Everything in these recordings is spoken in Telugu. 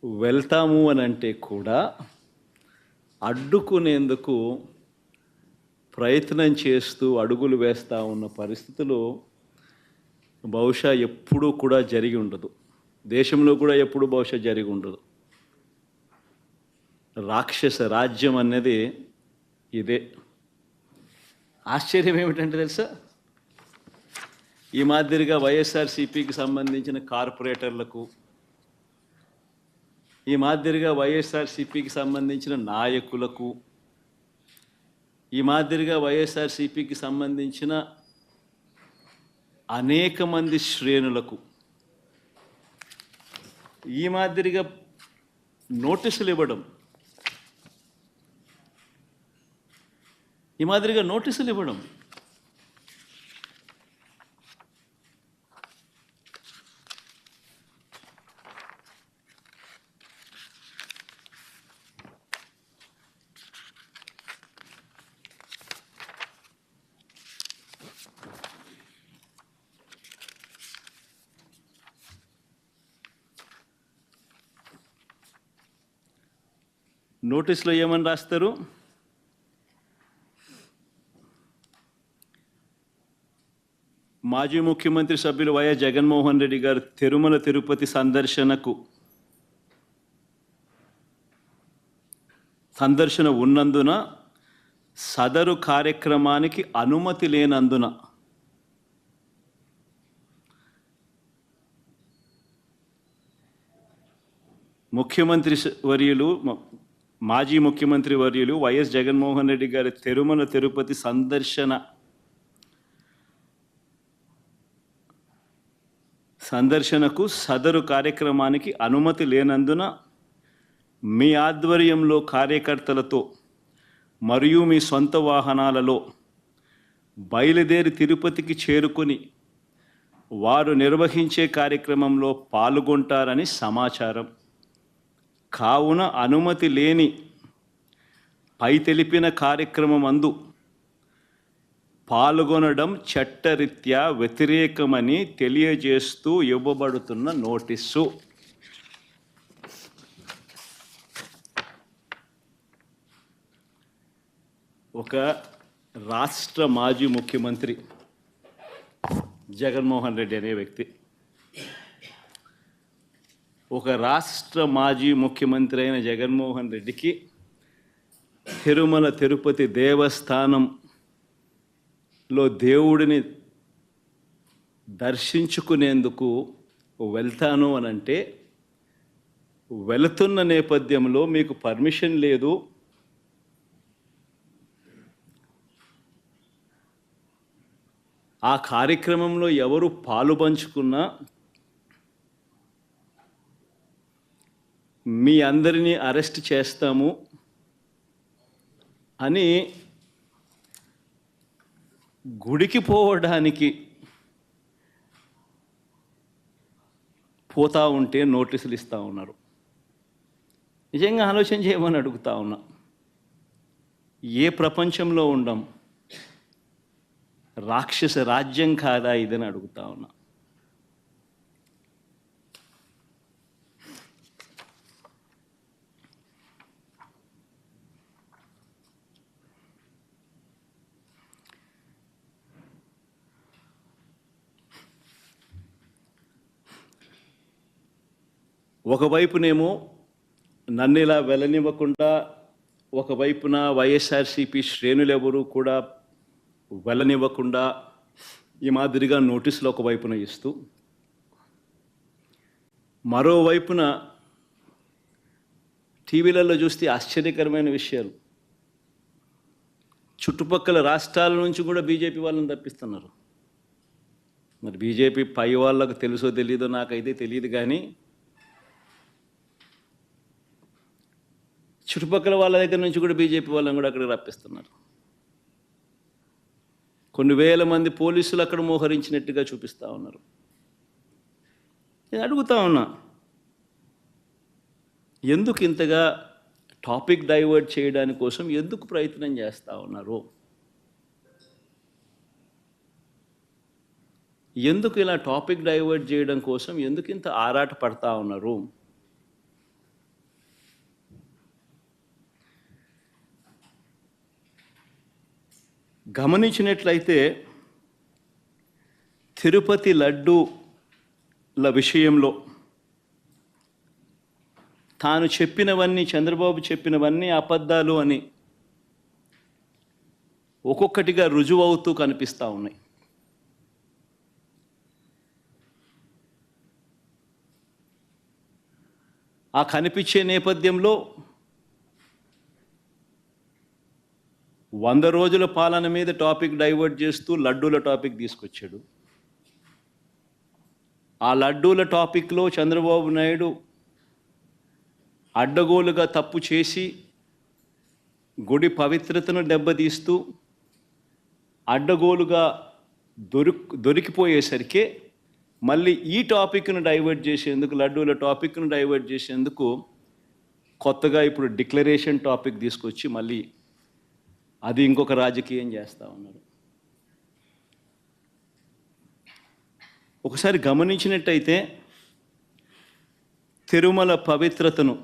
వెళ్తాము అని అంటే కూడా అడ్డుకునేందుకు ప్రయత్నం చేస్తూ అడుగులు వేస్తూ ఉన్న పరిస్థితులు బహుశా ఎప్పుడూ కూడా జరిగి ఉండదు. దేశంలో కూడా ఎప్పుడు బహుశా జరిగి ఉండదు. రాక్షస రాజ్యం అనేది ఇదే. ఆశ్చర్యం ఏమిటంటే తెలుసా, ఈ మాదిరిగా వైఎస్ఆర్సీపీకి సంబంధించిన కార్పొరేటర్లకు, ఈ మాదిరిగా వైఎస్ఆర్సీపీకి సంబంధించిన నాయకులకు, ఈ మాదిరిగా వైఎస్ఆర్సీపీకి సంబంధించిన అనేక మంది శ్రేణులకు ఈ మాదిరిగా నోటీసులు ఇవ్వడం, నోటీసులో ఏమని రాస్తారు? మాజీ ముఖ్యమంత్రి సభ్యులు వైఎస్ జగన్మోహన్ రెడ్డి గారు తిరుమల తిరుపతి సందర్శన ఉన్నందున సదరు కార్యక్రమానికి అనుమతి లేనందున మాజీ ముఖ్యమంత్రి వర్యులు వైఎస్ జగన్మోహన్ రెడ్డి గారి తిరుమల తిరుపతి సందర్శనకు సదరు కార్యక్రమానికి అనుమతి లేనందున మీ ఆధ్వర్యంలో కార్యకర్తలతో మరియు మీ సొంత వాహనాలలో బయలుదేరి తిరుపతికి చేరుకొని వారు నిర్వహించే కార్యక్రమంలో పాల్గొంటారని సమాచారం. కావున అనుమతి లేని పై తెలిపిన కార్యక్రమమందు పాల్గొనడం చట్టరీత్యా వ్యతిరేకమని తెలియజేస్తూ ఇవ్వబడుతున్న నోటీసు. ఒక రాష్ట్ర మాజీ ముఖ్యమంత్రి జగన్మోహన్ రెడ్డి అనే వ్యక్తి, ఒక రాష్ట్ర మాజీ ముఖ్యమంత్రి అయిన జగన్మోహన్ రెడ్డికి తిరుమల తిరుపతి దేవస్థానంలో దేవుడిని దర్శించుకునేందుకు వెళ్తాను అనంటే, వెళుతున్న నేపథ్యంలో మీకు పర్మిషన్ లేదు, ఆ కార్యక్రమంలో ఎవరు పాలుపంచుకున్నా మీ అందరినీ అరెస్ట్ చేస్తాము అని గుడికి పోవడానికి పోతా ఉంటే నోటీసులు ఇస్తూ ఉన్నారు. నిజంగా ఆలోచన చేయమని అడుగుతా ఉన్నా. ఏ ప్రపంచంలో ఉండం? రాక్షస రాజ్యం కాదా ఇదని అడుగుతా ఉన్నా. ఒకవైపునేమో నన్ను ఇలా వెళ్ళనివ్వకుండా, ఒకవైపున వైఎస్ఆర్సీపీ శ్రేణులెవరూ కూడా వెళ్ళనివ్వకుండా ఈ మాదిరిగా నోటీసులు ఒకవైపున ఇస్తూ, మరోవైపున టీవీలలో చూస్తే ఆశ్చర్యకరమైన విషయాలు, చుట్టుపక్కల రాష్ట్రాల నుంచి కూడా బీజేపీ వాళ్ళని తప్పిస్తున్నారు. మరి బీజేపీ పై వాళ్ళకు తెలుసో తెలీదో నాకైతే తెలియదు, కానీ చుట్టుపక్కల వాళ్ళ దగ్గర నుంచి కూడా బీజేపీ వాళ్ళని కూడా అక్కడికి రప్పిస్తున్నారు. కొన్ని వేల మంది పోలీసులు అక్కడ మోహరించినట్టుగా చూపిస్తూ ఉన్నారు. నేను అడుగుతా ఉన్నా, ఎందుకు ఇంతగా టాపిక్ డైవర్ట్ చేయడానికి కోసం ఎందుకు ప్రయత్నం చేస్తూ ఉన్నారు? ఎందుకు ఇలా టాపిక్ డైవర్ట్ చేయడం కోసం ఎందుకు ఇంత ఆరాట పడతా ఉన్నారు? గమనించినట్లయితే తిరుపతి లడ్డూల విషయంలో తాను చెప్పినవన్నీ, చంద్రబాబు చెప్పినవన్నీ అబద్ధాలు అని ఒక్కొక్కటిగా రుజువవుతూ కనిపిస్తూ ఉన్నాయి. ఆ కనిపించే నేపథ్యంలో 100 రోజుల పాలన మీద టాపిక్ డైవర్ట్ చేస్తూ లడ్డూల టాపిక్ తీసుకొచ్చాడు. ఆ లడ్డూల టాపిక్లో చంద్రబాబు నాయుడు అడ్డగోలుగా తప్పు చేసి గుడి పవిత్రతను దెబ్బతీస్తూ అడ్డగోలుగా దొరికిపోయేసరికి మళ్ళీ ఈ టాపిక్ను డైవర్ట్ చేసేందుకు, లడ్డూల టాపిక్ను డైవర్ట్ చేసేందుకు కొత్తగా ఇప్పుడు డిక్లరేషన్ టాపిక్ తీసుకొచ్చి మళ్ళీ అది ఇంకొక రాజకీయం చేస్తూ ఉన్నారు. ఒకసారి గమనించినట్టయితే తిరుమల పవిత్రతను,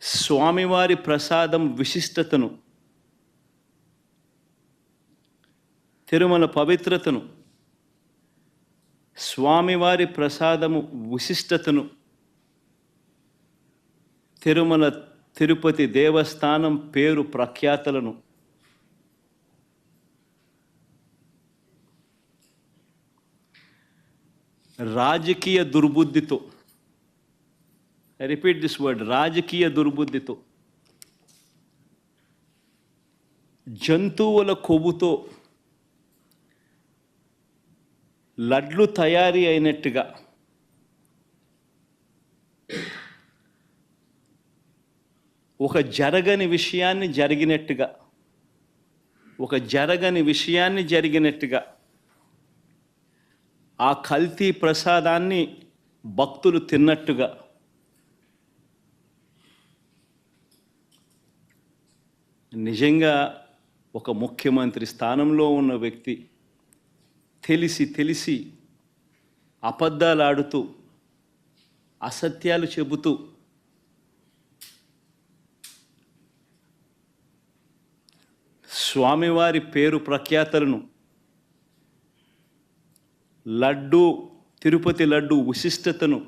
స్వామివారి ప్రసాదం విశిష్టతను, తిరుమల పవిత్రతను, స్వామివారి ప్రసాదము విశిష్టతను, తిరుపతి దేవస్థానం పేరు ప్రఖ్యాతలను రాజకీయ దుర్బుద్ధితో, ఐ రిపీట్ దిస్ వర్డ్, రాజకీయ దుర్బుద్ధితో, జంతువుల కొవ్వుతో లడ్లు తయారీ అయినట్టుగా ఒక జరగని విషయాన్ని జరిగినట్టుగా ఆ కల్తీ ప్రసాదాన్ని భక్తులు తిన్నట్టుగా నిజంగా ఒక ముఖ్యమంత్రి స్థానంలో ఉన్న వ్యక్తి తెలిసి అబద్ధాలు ఆడుతూ, అసత్యాలు చెబుతూ స్వామివారి పేరు ప్రఖ్యాతలను, తిరుపతి లడ్డు విశిష్టతను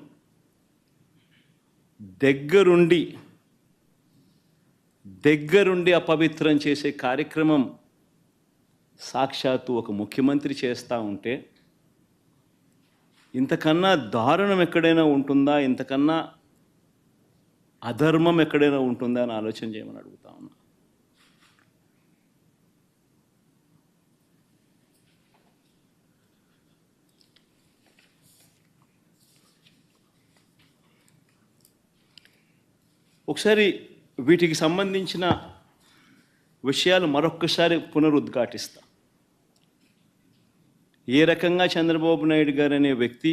దగ్గరుండి అపవిత్రం చేసే కార్యక్రమం సాక్షాత్తు ఒక ముఖ్యమంత్రి చేస్తూ ఉంటే ఇంతకన్నా దారుణం ఎక్కడైనా ఉంటుందా, ఇంతకన్నా అధర్మం ఎక్కడైనా ఉంటుందా అని ఆలోచన చేయమని అడుగుతా ఉన్నా. ఒకసారి వీటికి సంబంధించిన విషయాలు మరొక్కసారి పునరుద్ఘాటిస్తా. ఏ రకంగా చంద్రబాబు నాయుడు గారు అనే వ్యక్తి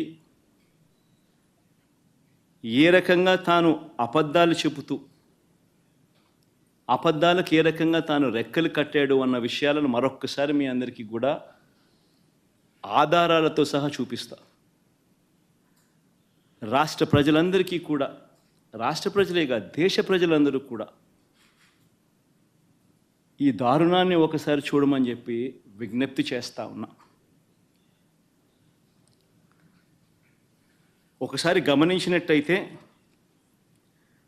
ఏ రకంగా తాను అబద్ధాలు చెబుతూ అబద్ధాలకు ఏ రకంగా తాను రెక్కలు కట్టాడు అన్న విషయాలను మరొక్కసారి మీ అందరికీ కూడా ఆధారాలతో సహా చూపిస్తా. రాష్ట్ర ప్రజలందరికీ కూడా, రాష్ట్ర ప్రజలే కాదు దేశ ప్రజలందరూ కూడా ఈ దారుణాన్ని ఒకసారి చూడమని చెప్పి విజ్ఞప్తి చేస్తూ ఉన్నా. ఒకసారి గమనించినట్టయితే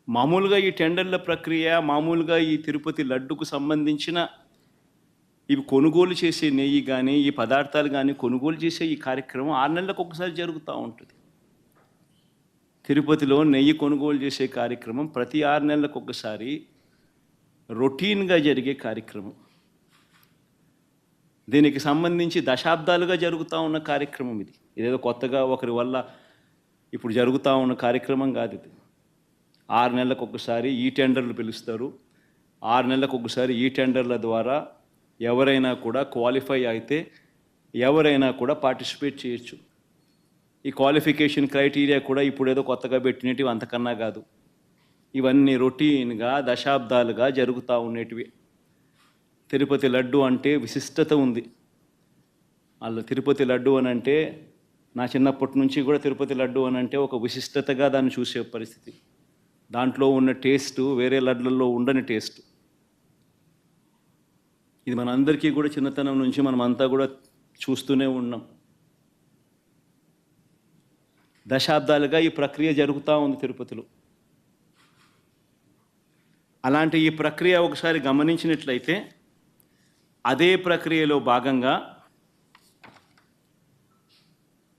మామూలుగా ఈ టెండర్ల ప్రక్రియ, మామూలుగా ఈ తిరుపతి లడ్డుకు సంబంధించిన ఇవి కొనుగోలు చేసే నెయ్యి కానీ, ఈ పదార్థాలు కానీ కొనుగోలు చేసే ఈ కార్యక్రమం 6 నెలలకు ఒకసారి జరుగుతూ ఉంటుంది. తిరుపతిలో నెయ్యి కొనుగోలు చేసే కార్యక్రమం ప్రతి 6 నెలలకు ఒకసారి రొటీన్గా జరిగే కార్యక్రమం. దీనికి సంబంధించి దశాబ్దాలుగా జరుగుతూ ఉన్న కార్యక్రమం ఇది. ఇదేదో కొత్తగా ఒకరి వల్ల ఇప్పుడు జరుగుతూ ఉన్న కార్యక్రమం కాదు ఇది. 6 నెలలకు ఒకసారి ఈ టెండర్లు పిలుస్తారు. 6 నెలలకు ఒకసారి ఈ టెండర్ల ద్వారా ఎవరైనా కూడా క్వాలిఫై అయితే ఎవరైనా కూడా పార్టిసిపేట్ చేయొచ్చు. ఈ క్వాలిఫికేషన్ క్రైటీరియా కూడా ఇప్పుడు ఏదో కొత్తగా పెట్టినవి అంతకన్నా కాదు. ఇవన్నీ రొటీన్గా దశాబ్దాలుగా జరుగుతూ ఉండేటివి. తిరుపతి లడ్డు అంటే విశిష్టత ఉంది. అలా తిరుపతి లడ్డు అని అంటే నా చిన్నప్పటి నుంచి కూడా తిరుపతి లడ్డు అని అంటే ఒక విశిష్టతగా దాన్ని చూసే పరిస్థితి. దాంట్లో ఉన్న టేస్టు వేరే లడ్లలో ఉండని టేస్ట్. ఇది మనందరికీ కూడా చిన్నతనం నుంచి మనం అంతా కూడా చూస్తూనే ఉన్నాం. దశాబ్దాలుగా ఈ ప్రక్రియ జరుగుతూ ఉంది తిరుపతిలో. అలాంటి ఈ ప్రక్రియ ఒకసారి గమనించినట్లయితే అదే ప్రక్రియలో భాగంగా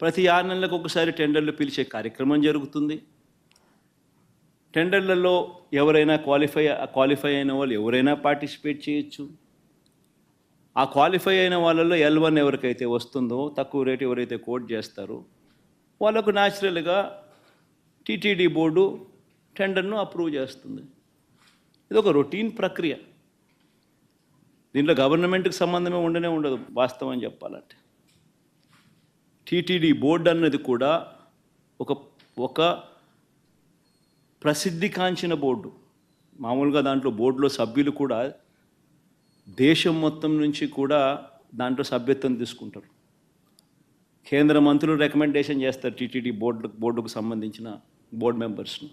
ప్రతి 6 నెలలకు ఒకసారి టెండర్లు పిలిచే కార్యక్రమం జరుగుతుంది. టెండర్లలో ఎవరైనా క్వాలిఫై అయిన వాళ్ళు ఎవరైనా పార్టిసిపేట్ చేయొచ్చు. ఆ క్వాలిఫై అయిన వాళ్ళల్లో L1 ఎవరికైతే వస్తుందో, తక్కువ రేటు ఎవరైతే కోట్ చేస్తారో వాళ్ళకు న్యాచురల్గా టీటీడీ బోర్డు టెండర్ను అప్రూవ్ చేస్తుంది. ఇది ఒక రొటీన్ ప్రక్రియ. దీంట్లో గవర్నమెంట్కి సంబంధమే ఉండదు వాస్తవం చెప్పాలంటే. టీటీడీ బోర్డు అన్నది కూడా ఒక ప్రసిద్ధికాంచిన బోర్డు. మామూలుగా దాంట్లో బోర్డులో సభ్యులు కూడా దేశం మొత్తం నుంచి కూడా దాంట్లో సభ్యత్వం తీసుకుంటారు. కేంద్ర మంత్రులు రికమెండేషన్ చేస్తారు టీటీడీ బోర్డుకు సంబంధించిన బోర్డు మెంబర్స్ను.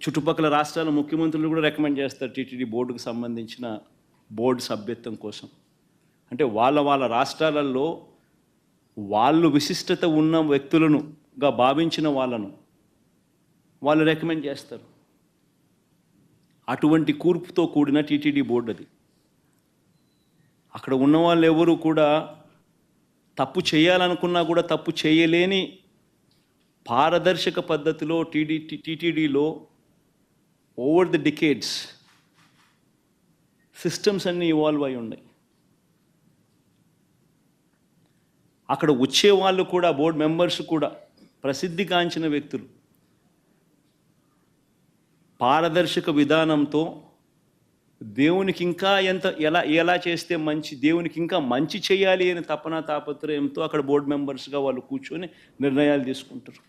చుట్టుపక్కల రాష్ట్రాల ముఖ్యమంత్రులు కూడా రికమెండ్ చేస్తారు టీటీడీ బోర్డుకు సంబంధించిన బోర్డు సభ్యత్వం కోసం. అంటే వాళ్ళ రాష్ట్రాలలో వాళ్ళు విశిష్టత ఉన్న వ్యక్తులనుగా భావించిన వాళ్ళను వాళ్ళు రికమెండ్ చేస్తారు. అటువంటి కూర్పుతో కూడిన టీటీడీ బోర్డు అది. అక్కడ ఉన్న వాళ్ళు ఎవరు కూడా తప్పు చేయాలనుకున్నా కూడా తప్పు చేయలేని పారదర్శక పద్ధతిలో టీటీడీలో ఓవర్ ది డికేడ్స్ సిస్టమ్స్ అన్నీ ఇవాల్వ్ అయి ఉన్నాయి. అక్కడ వచ్చే వాళ్ళు కూడా బోర్డు మెంబర్స్ కూడా ప్రసిద్ధిగాంచిన వ్యక్తులు. పారదర్శక విధానంతో దేవునికి ఇంకా ఎలా చేస్తే మంచి, దేవునికి ఇంకా మంచి చేయాలి అని తాపత్రయంతో అక్కడ బోర్డు మెంబర్స్గా వాళ్ళు కూర్చొని నిర్ణయాలు తీసుకుంటారు.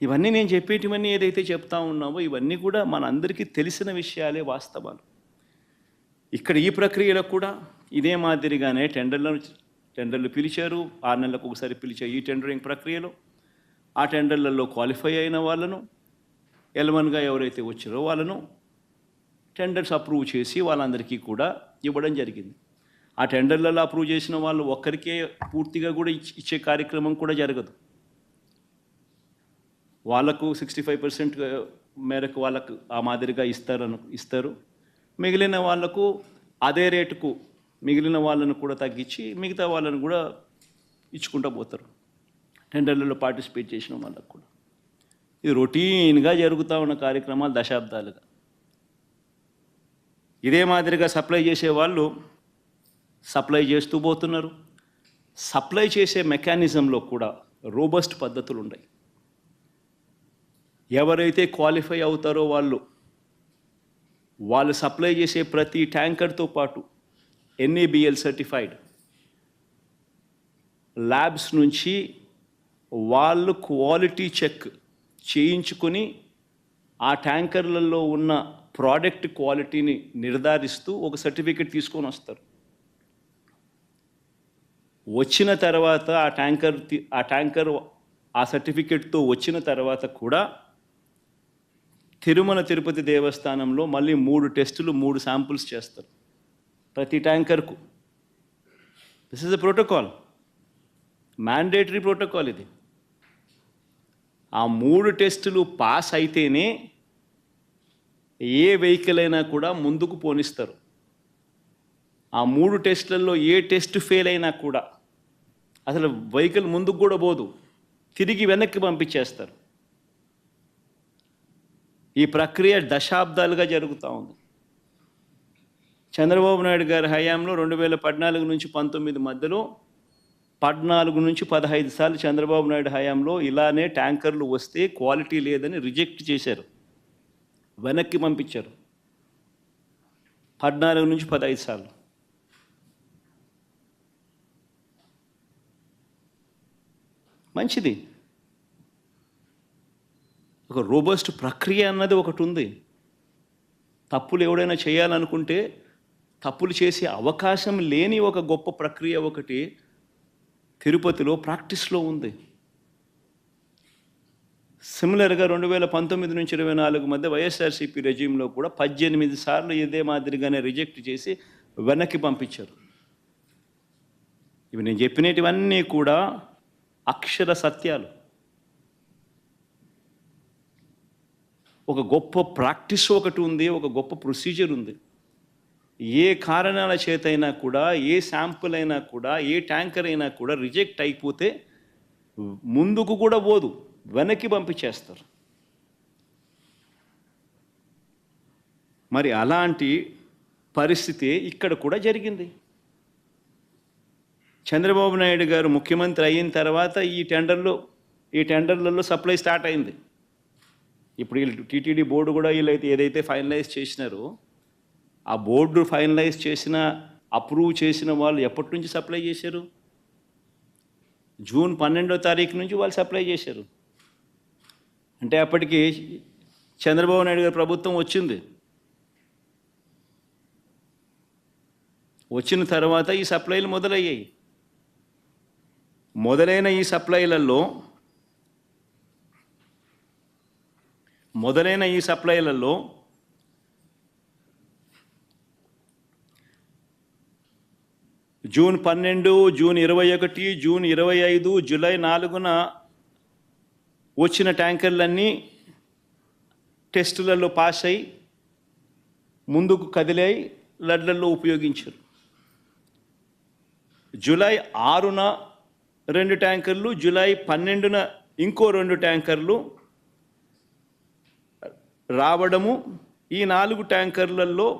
ఇవన్నీ నేను చెప్పేటివన్నీ ఏదైతే చెప్తా ఉన్నామో ఇవన్నీ కూడా మనందరికీ తెలిసిన విషయాలే, వాస్తవాలు. ఇక్కడ ఈ ప్రక్రియలో కూడా ఇదే మాదిరిగానే టెండర్లు పిలిచారు. 6 నెలలకు ఒకసారి పిలిచే ఈ టెండరింగ్ ప్రక్రియలో ఆ టెండర్లలో క్వాలిఫై అయిన వాళ్ళను, L1గా ఎవరైతే వచ్చారో వాళ్ళను టెండర్స్ అప్రూవ్ చేసి వాళ్ళందరికీ కూడా ఇవ్వడం జరిగింది. ఆ టెండర్లలో అప్రూవ్ చేసిన వాళ్ళు ఒక్కరికే పూర్తిగా కూడా ఇచ్చే కార్యక్రమం కూడా జరగదు. వాళ్ళకు 65% మేరకు వాళ్ళకు ఆ మాదిరిగా ఇస్తారు. మిగిలిన వాళ్లకు అదే రేటుకు మిగిలిన వాళ్ళను కూడా తగ్గించి మిగతా వాళ్ళను కూడా ఇచ్చుకుంటూ పోతారు టెండర్లలో పార్టిసిపేట్ చేసిన వాళ్ళకు కూడా. ఇది రొటీన్గా జరుగుతూ ఉన్న కార్యక్రమాలు దశాబ్దాలుగా. ఇదే మాదిరిగా సప్లై చేసే వాళ్ళు సప్లై చేస్తూ పోతున్నారు. సప్లై చేసే మెకానిజంలో కూడా రోబస్ట్ పద్ధతులు ఉన్నాయి. ఎవరైతే క్వాలిఫై అవుతారో వాళ్ళు సప్లై చేసే ప్రతి ట్యాంకర్తో పాటు NABL సర్టిఫైడ్ ల్యాబ్స్ నుంచి వాళ్ళు క్వాలిటీ చెక్ చేయించుకొని ఆ ట్యాంకర్లలో ఉన్న ప్రోడక్ట్ క్వాలిటీని నిర్ధారిస్తూ ఒక సర్టిఫికెట్ తీసుకొని వస్తారు. వచ్చిన తర్వాత ఆ ట్యాంకర్ ఆ సర్టిఫికెట్తో వచ్చిన తర్వాత కూడా తిరుమల తిరుపతి దేవస్థానంలో మళ్ళీ 3 టెస్టులు 3 శాంపుల్స్ చేస్తారు ప్రతి ట్యాంకర్కు. This is a protocol, mandatory protocol ఇది. ఆ 3 టెస్టులు పాస్ అయితేనే ఏ వెహికల్ అయినా కూడా ముందుకు పోనిస్తారు. ఆ 3 టెస్టులలో ఏ టెస్ట్ ఫెయిల్ అయినా కూడా అసలు వెహికల్ ముందుకు కూడా పోదు, తిరిగి వెనక్కి పంపించేస్తారు. ఈ ప్రక్రియ దశాబ్దాలుగా జరుగుతూ ఉంది. చంద్రబాబు నాయుడు గారి హయాంలో 2014 నుంచి 19 మధ్యలో 14 నుంచి 15 సార్లు చంద్రబాబు నాయుడు హయాంలో ఇలానే ట్యాంకర్లు వస్తే క్వాలిటీ లేదని రిజెక్ట్ చేశారు, వెనక్కి పంపించారు. 14 నుంచి 15 సార్లు. మంచిది. ఒక రోబస్ట్ ప్రక్రియ అన్నది ఒకటి ఉంది. తప్పులు ఎవడైనా చేయాలనుకుంటే తప్పులు చేసే అవకాశం లేని ఒక గొప్ప ప్రక్రియ ఒకటి తిరుపతిలో ప్రాక్టీస్లో ఉంది. సిమిలర్గా 2019 నుంచి 24 మధ్య వైఎస్ఆర్సీపీ రెజ్యూమ్లో కూడా 18 సార్లు ఇదే మాదిరిగానే రిజెక్ట్ చేసి వెనక్కి పంపించారు. ఇవి నేను చెప్పినటివన్నీ కూడా అక్షర సత్యాలు. ఒక గొప్ప ప్రాక్టీస్ ఒకటి ఉంది, ఒక గొప్ప ప్రొసీజర్ ఉంది. ఏ కారణాల చేతైనా కూడా, ఏ శాంపుల్ అయినా కూడా, ఏ ట్యాంకర్ అయినా కూడా రిజెక్ట్ అయిపోతే ముందుకు కూడా పోదు, వెనక్కి పంపించేస్తారు. మరి అలాంటి పరిస్థితి ఇక్కడ కూడా జరిగింది. చంద్రబాబు నాయుడు గారు ముఖ్యమంత్రి అయిన తర్వాత ఈ టెండర్లలో సప్లై స్టార్ట్ అయింది. ఇప్పుడు వీళ్ళు టీటీడీ బోర్డు కూడా వీళ్ళైతే ఏదైతే ఫైనలైజ్ చేసినారో ఆ బోర్డు ఫైనలైజ్ చేసిన, అప్రూవ్ చేసిన వాళ్ళు ఎప్పటి నుంచి సప్లై చేశారు? జూన్ 12వ తారీఖు నుంచి వాళ్ళు సప్లై చేశారు. అంటే అప్పటికి చంద్రబాబు నాయుడు గారి ప్రభుత్వం వచ్చింది. వచ్చిన తర్వాత ఈ సప్లైలు మొదలయ్యాయి. మొదలైన ఈ సప్లైలలో జూన్ 12, జూన్ 21, జూన్ 25, జూలై 4న వచ్చిన ట్యాంకర్లన్నీ టెస్టులలో పాస్ అయి ముందుకు కదిలాయి, లడ్లలో ఉపయోగించారు. జూలై 6న 2 ట్యాంకర్లు, జూలై 12న ఇంకో 2 ట్యాంకర్లు రావడము, ఈ 4 ట్యాంకర్లలో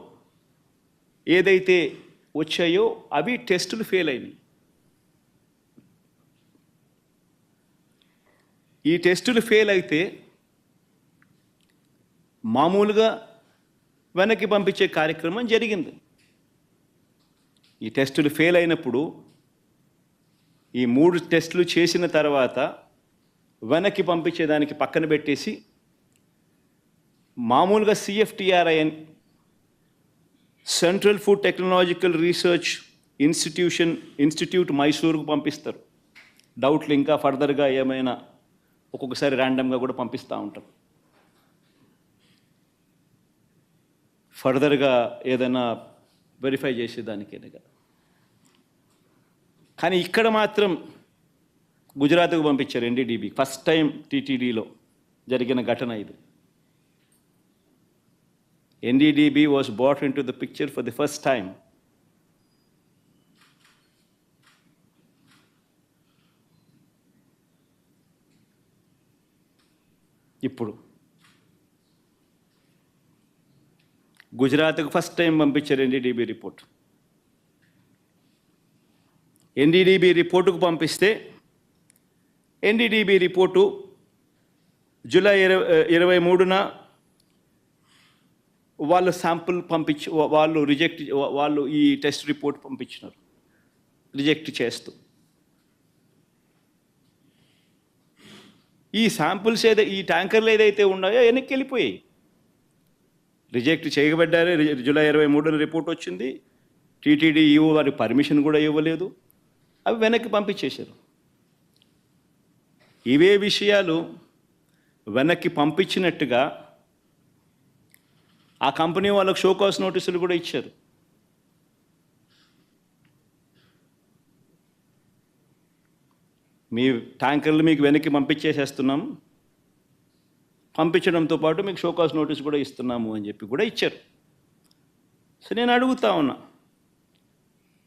ఏదైతే వచ్చాయో అవి టెస్టులు ఫెయిల్ అయినాయి. ఈ టెస్టులు ఫెయిల్ అయితే మామూలుగా వెనక్కి పంపించే కార్యక్రమం జరిగింది. ఈ టెస్టులు ఫెయిల్ అయినప్పుడు ఈ 3 టెస్టులు చేసిన తర్వాత వెనక్కి పంపించేదానికి పక్కన పెట్టేసి మామూలుగా CFTRI central food technological research institute మైసూరుకు పంపిస్తారు. డౌట్లు ఇంకా ఫర్దర్గా ఏమైనా ఒక్కొక్కసారి ర్యాండమ్గా కూడా పంపిస్తూ ఉంటారు. ఫర్దర్గా ఏదైనా వెరిఫై చేసేదానికేనే కదా. కానీ ఇక్కడ మాత్రం గుజరాత్కు పంపించారు NDDB. ఫస్ట్ టైం TTDలో జరిగిన ఘటన ఇది. NDDB was brought into the picture for the first time. ఇప్పుడు గుజరాత్కు ఫస్ట్ టైం పంపించారు NDDB రిపోర్ట్. NDDB రిపోర్టుకు పంపిస్తే NDDB రిపోర్టు జూలై 23న వాళ్ళు శాంపుల్ వాళ్ళు ఈ టెస్ట్ రిపోర్ట్ పంపించినారు రిజెక్ట్ చేస్తూ. ఈ శాంపుల్స్ ఈ ట్యాంకర్లు ఏదైతే ఉన్నాయో వెనక్కి వెళ్ళిపోయాయి. రిజెక్ట్ చేయబడ్డారు. జూలై 23న రిపోర్ట్ వచ్చింది. TTD ఈవో వారికి పర్మిషన్ కూడా ఇవ్వలేదు. అవి వెనక్కి పంపించేశారు. ఇవే విషయాలు వెనక్కి పంపించినట్టుగా ఆ కంపెనీ వాళ్ళకు షోకాస్ నోటీసులు కూడా ఇచ్చారు. మీ ట్యాంకర్లు మీకు వెనక్కి పంపించేసేస్తున్నాం, పంపించడంతో పాటు మీకు షోకాస్ నోటీస్ కూడా ఇస్తున్నాము అని చెప్పి కూడా ఇచ్చారు. సో నేను అడుగుతా ఉన్నా,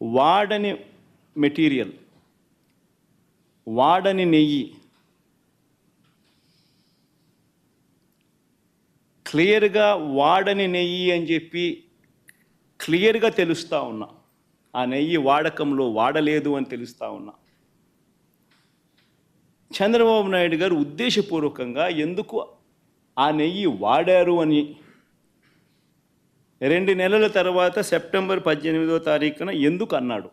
వాడని మెటీరియల్, వాడని నెయ్యి క్లియర్గా వాడని నెయ్యి అని చెప్పి క్లియర్గా తెలుస్తూ ఉన్నా. ఆ నెయ్యి వాడకంలో వాడలేదు అని తెలుస్తూ ఉన్నా. చంద్రబాబు నాయుడు గారు ఉద్దేశపూర్వకంగా ఎందుకు ఆ నెయ్యి వాడారు అని 2 నెలల తర్వాత సెప్టెంబర్ 18వ తారీఖున ఎందుకు అన్నాడు?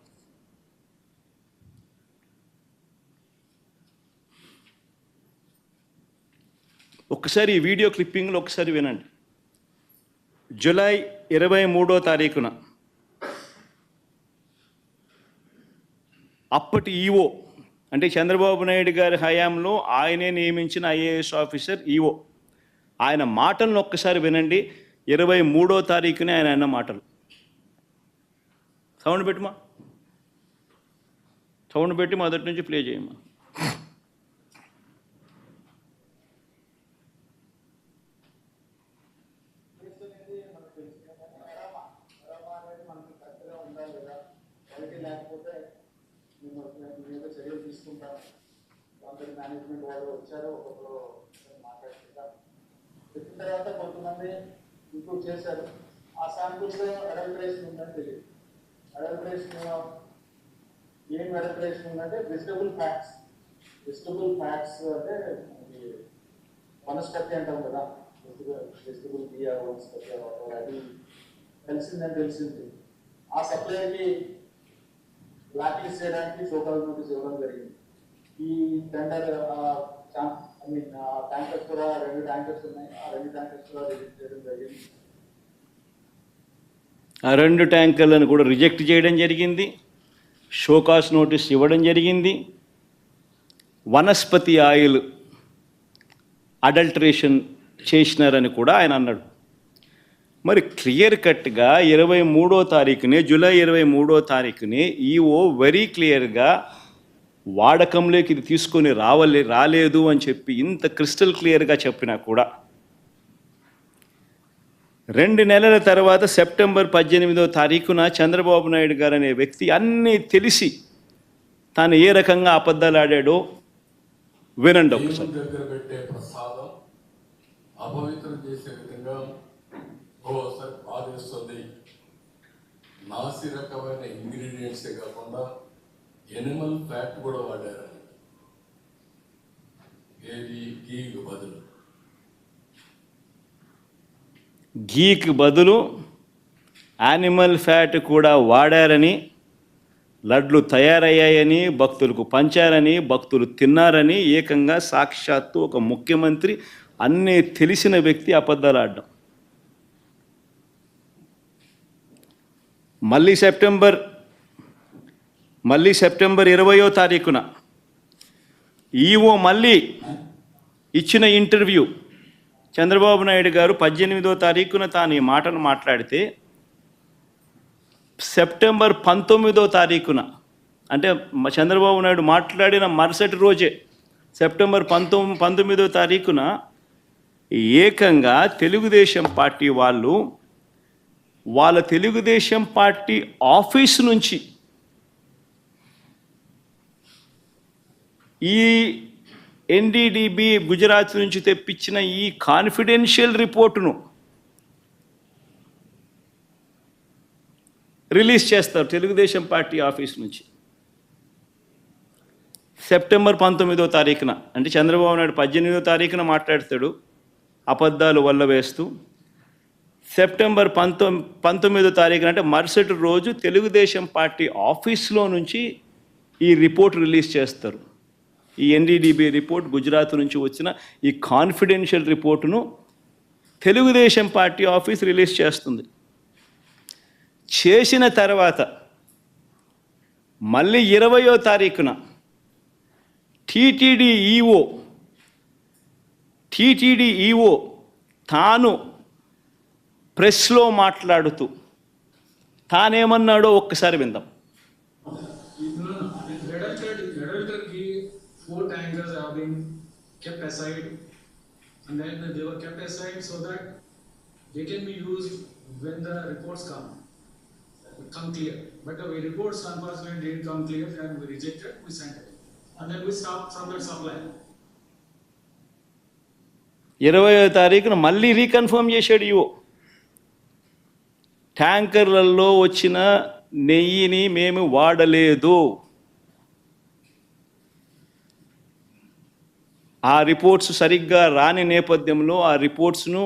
ఒకసారి ఈ వీడియో క్లిప్పింగ్లో ఒకసారి వినండి. జూలై 23వ తారీఖున అప్పటి ఈవో అంటే చంద్రబాబు నాయుడు గారి హయాంలో ఆయనే నియమించిన ఐఏఎస్ ఆఫీసర్ ఈఓ. ఆయన మాటలను ఒక్కసారి వినండి. 23వ తారీఖునే ఆయన అన్న మాటలు. సౌండ్ పెట్టుమా, సౌండ్ పెట్టి మొదటి నుంచి ప్లే చేయమ్మా. చర్యలు తీసుకుంటారు. కొందరు మేనేజ్మెంట్ వాళ్ళు వచ్చారు, ఒక్కొక్కరు మాట్లాడుతుంటారు. చెప్పిన తర్వాత కొంతమంది ఇంప్రూవ్ చేశారు. ఆ శాంపుల్స్లో అడల్టరేషన్ ఉందని తెలియదు. అడల్టరేషన్ ఏం అడల్టరేషన్ ఉందంటే వెజిటబుల్ ఫ్యాట్స్. వెజిటబుల్ ఫ్యాట్స్ అంటే వనస్పతి అంటాం కదా, వెజిటబుల్ బియ్య వనస్పతి అది తెలిసిందని తెలిసింది. ఆ సప్లైకి బ్లాక్ లిస్ట్ చేయడానికి షోకాల్ నోటీస్ ఇవ్వడం జరిగింది. ఈ టెండర్ ట్యాంకర్స్ కూడా 2 ట్యాంకర్స్ ఉన్నాయి. ఆ 2 ట్యాంకర్స్ కూడా రిజెక్ట్ చేయడం జరిగింది. ఆ 2 ట్యాంకర్లను కూడా రిజెక్ట్ చేయడం జరిగింది. షోకాస్ నోటీస్ ఇవ్వడం జరిగింది. వనస్పతి ఆయిల్ అడల్టరేషన్ చేసినారని కూడా ఆయన అన్నాడు. మరి క్లియర్ కట్గా 23వ తారీఖునే, జూలై 23వ తారీఖునే ఈఓ వెరీ క్లియర్గా వాడకంలోకి ఇది తీసుకొని రాలేదు అని చెప్పి ఇంత క్రిస్టల్ క్లియర్గా చెప్పినా కూడా 2 నెలల తర్వాత సెప్టెంబర్ 18వ తారీఖున చంద్రబాబు నాయుడు గారు అనే వ్యక్తి అన్నీ తెలిసి తాను ఏ రకంగా అబద్ధాలు ఆడాడో వినండి ఒకసారి. దగ్గర పెట్టే ప్రసాదం అపవిత్రం చేసే విధంగా బాధేస్తుంది. నాసి రకమైన ఇంగ్రీడియంట్సే కాకుండా ఎనిమల్ ఫ్యాట్ కూడా వాడారు. ఏది గీకు బదులు గీకి బదులు యానిమల్ ఫ్యాట్ కూడా వాడారని, లడ్లు తయారయ్యాయని, భక్తులకు పంచారని, భక్తులు తిన్నారని ఏకంగా సాక్షాత్తు ఒక ముఖ్యమంత్రి అన్నీ తెలిసిన వ్యక్తి అబద్ధాలు ఆడడం. మళ్ళీ సెప్టెంబర్ 20వ తారీఖున ఈఓ మళ్ళీ ఇచ్చిన ఇంటర్వ్యూ. చంద్రబాబు నాయుడు గారు 18వ తారీఖున తాను ఈ మాటలు మాట్లాడితే సెప్టెంబర్ 19వ తారీఖున, అంటే చంద్రబాబు నాయుడు మాట్లాడిన మరుసటి రోజే సెప్టెంబర్ 19వ తారీఖున ఏకంగా తెలుగుదేశం పార్టీ వాళ్ళు వాళ్ళ తెలుగుదేశం పార్టీ ఆఫీసు నుంచి ఈ ఎన్డీడీబీ గుజరాత్ నుంచి తెప్పించిన ఈ కాన్ఫిడెన్షియల్ రిపోర్టును రిలీజ్ చేస్తారు తెలుగుదేశం పార్టీ ఆఫీస్ నుంచి సెప్టెంబర్ 19వ తారీఖున. అంటే చంద్రబాబు నాయుడు 18వ తారీఖున మాట్లాడతాడు అబద్ధాలు వల్ల వేస్తూ. సెప్టెంబర్ 19వ తారీఖున అంటే మరుసటి రోజు తెలుగుదేశం పార్టీ ఆఫీస్లో నుంచి ఈ రిపోర్ట్ రిలీజ్ చేస్తారు. ఈ ఎన్డీడీబీ రిపోర్ట్, గుజరాత్ నుంచి వచ్చిన ఈ కాన్ఫిడెన్షియల్ రిపోర్టును తెలుగుదేశం పార్టీ ఆఫీస్ రిలీజ్ చేస్తుంది. చేసిన తర్వాత మళ్ళీ 20వ తారీఖున టీటీడీ ఈఓ తాను ప్రెస్లో మాట్లాడుతూ తానేమన్నాడో ఒక్కసారి విందాం. Four tankers have been kept aside, and then they were kept aside so that they can be used when the reports come clear. But the reports unfortunately didn't come clear, and we rejected, we sent it, and then we stopped from that supply. 20వ తారీఖున మళ్ళీ రీకన్ఫర్మ్ చేశాడు ఈఓ. ట్యాంకర్లలో వచ్చిన నెయ్యిని మేము వాడలేదు. ఆ రిపోర్ట్స్ సరిగ్గా రాని నేపథ్యంలో ఆ రిపోర్ట్స్ను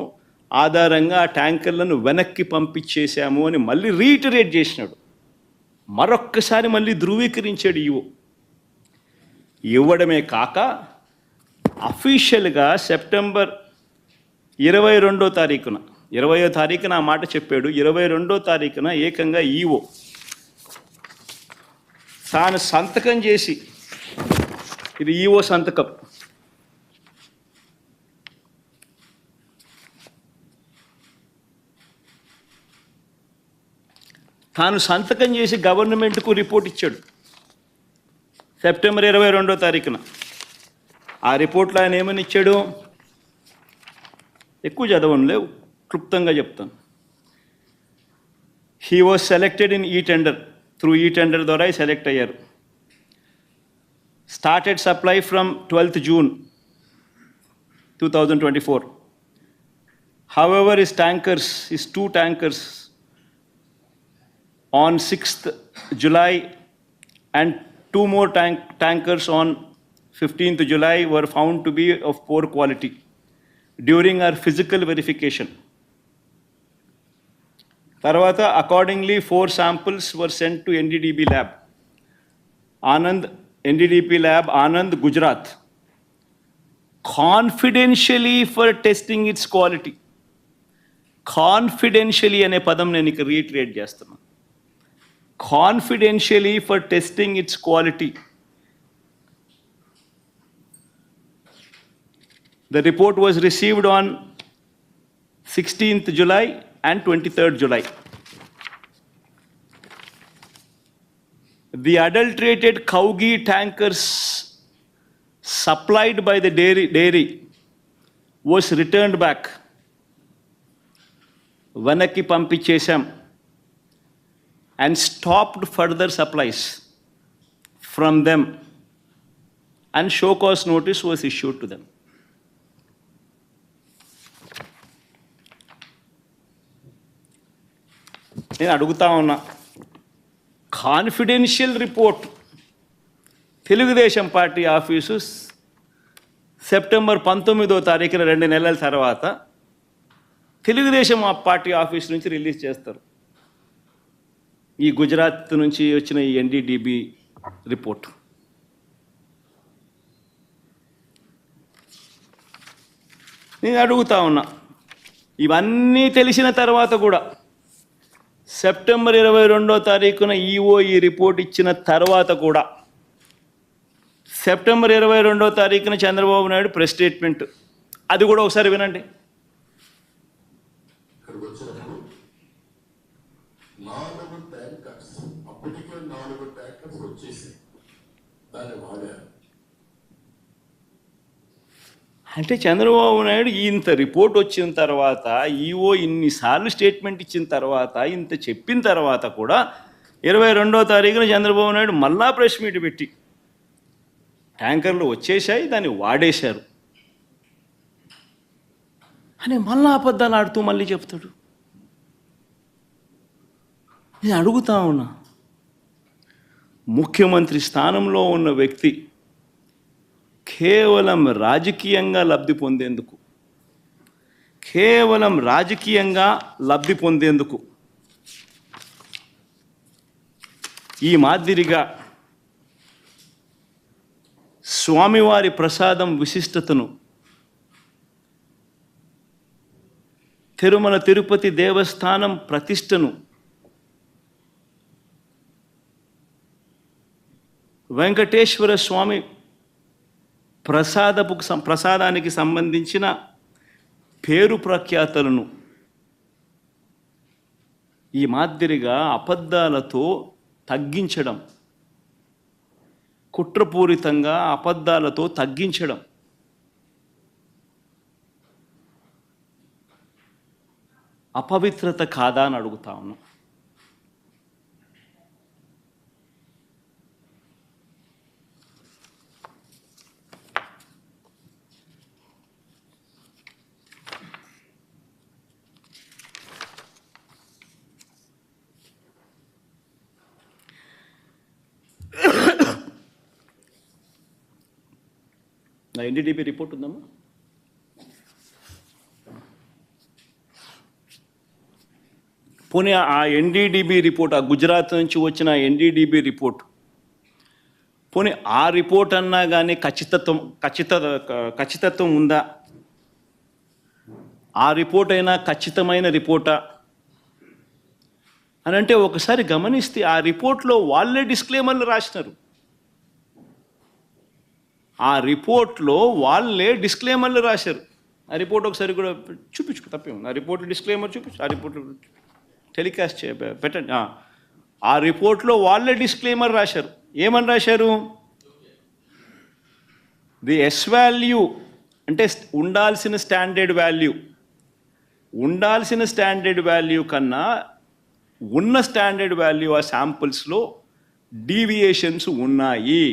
ఆధారంగా ఆ ట్యాంకర్లను వెనక్కి పంపించేశాము అని మళ్ళీ రీటరేట్ చేసినాడు. మరొక్కసారి మళ్ళీ ధృవీకరించాడు ఈఓ. ఇవ్వడమే కాక అఫీషియల్గా సెప్టెంబర్ 22వ తారీఖున 20వ తారీఖున ఆ మాట చెప్పాడు. 22వ తారీఖున ఏకంగా ఈఓ తాను సంతకం చేసి ఇది ఈఓ సంతకం. తాను సంతకం చేసి గవర్నమెంట్కు రిపోర్ట్ ఇచ్చాడు సెప్టెంబర్ 22వ తారీఖున. ఆ రిపోర్ట్లో ఆయన ఏమని ఇచ్చాడు? ఎక్కువ చదవనులే, క్లుప్తంగా చెప్తాను. హీ వాజ్ సెలెక్టెడ్ ఇన్ ఈ టెండర్, త్రూ ఈ టెండర్ ద్వారా సెలెక్ట్ అయ్యారు. Started supply from 12th June 2024. However, his two tankers on 6th July and two more tankers on 15th July were found to be of poor quality during our physical verification. Tarvata, accordingly, 4 samples were sent to NDDB lab. NDDP lab, Anand, Gujarat, confidentially for testing its quality. Confidentially అనే పదం నేను ఇక్కడ రీట్రేట్ చేస్తున్నాను. Confidentially for testing its quality. The report was received on 16th July and 23rd July. The adulterated cow ghee tankers supplied by the dairy was returned back. Vanaki పంపించేశాం and stopped further supplies from them, and show cause notice was issued to them. నేను అడుగుతా ఉన్నా, confidential report Telugu Desam party office September 19వ తారీఖున 2 నెలల తర్వాత తెలుగుదేశం పార్టీ ఆఫీస్ నుంచి రిలీజ్ చేస్తారు. ఈ గుజరాత్ నుంచి వచ్చిన ఈ ఎన్డీడీబీ రిపోర్ట్. నేను అడుగుతా ఉన్నా, ఇవన్నీ తెలిసిన తర్వాత కూడా సెప్టెంబర్ 22వ తారీఖున ఈఓ ఈ రిపోర్ట్ ఇచ్చిన తర్వాత కూడా సెప్టెంబర్ 22వ తారీఖున చంద్రబాబు నాయుడు ప్రెస్ స్టేట్మెంట్, అది కూడా ఒకసారి వినండి. ఇక్కడికి వచ్చినప్పుడు 4 ట్యాంకర్స్, అప్పటికే 4 ట్యాంకర్స్ వచ్చేసి దాన్ని వాడారు. అంటే చంద్రబాబు నాయుడు ఇంత రిపోర్ట్ వచ్చిన తర్వాత, ఈఓ ఇన్నిసార్లు స్టేట్మెంట్ ఇచ్చిన తర్వాత, ఇంత చెప్పిన తర్వాత కూడా 22వ తారీఖున చంద్రబాబు నాయుడు మళ్ళా ప్రెస్ మీట్ పెట్టి ట్యాంకర్లు వచ్చేసాయి, దాన్ని వాడేశారు అని మళ్ళా అబద్ధాలు ఆడుతూ మళ్ళీ చెప్తాడు. నేను అడుగుతా ఉన్నా, ముఖ్యమంత్రి స్థానంలో ఉన్న వ్యక్తి కేవలం రాజకీయంగా లబ్ధి పొందేందుకు ఈ మాదిరిగా స్వామివారి ప్రసాదం విశిష్టతను, తిరుమల తిరుపతి దేవస్థానం ప్రతిష్టను, వెంకటేశ్వర స్వామి ప్రసాదానికి సంబంధించిన పేరు ప్రఖ్యాతలను ఈ మాదిరిగా అబద్ధాలతో తగ్గించడం, కుట్రపూరితంగా అబద్ధాలతో తగ్గించడం అపవిత్రత కాదా అని అడుగుతా ఉన్నాం. నా ఎన్డీడీబీ రిపోర్ట్ ఉందమ్మా. పోనీ ఆ ఎన్డీడీబీ రిపోర్ట్, ఆ గుజరాత్ నుంచి వచ్చిన ఎన్డీడీబీ రిపోర్ట్, పోనీ ఆ రిపోర్ట్ అన్నా కానీ ఖచ్చితత్వం ఉందా? ఆ రిపోర్ట్ అయినా ఖచ్చితమైన రిపోర్టా అని అంటే ఒకసారి గమనిస్తే ఆ రిపోర్ట్లో వాళ్ళే డిస్క్లైమర్లు రాసినారు. ఆ రిపోర్ట్లో వాళ్ళే డిస్క్లైమర్లు రాశారు. ఆ రిపోర్ట్ ఒకసారి కూడా చూపించు, తప్పే ఉంది. ఆ రిపోర్ట్లో డిస్క్లైమర్ చూపించు, ఆ రిపోర్ట్ టెలికాస్ట్ పెట్టండి. ఆ రిపోర్ట్లో వాళ్ళే డిస్క్లైమర్ రాశారు. ఏమని రాశారు? ది ఎస్ వాల్యూ అంటే ఉండాల్సిన స్టాండర్డ్ వాల్యూ కన్నా ఉన్న స్టాండర్డ్ వాల్యూ ఆ శాంపుల్స్లో డీవియేషన్స్ ఉన్నాయి.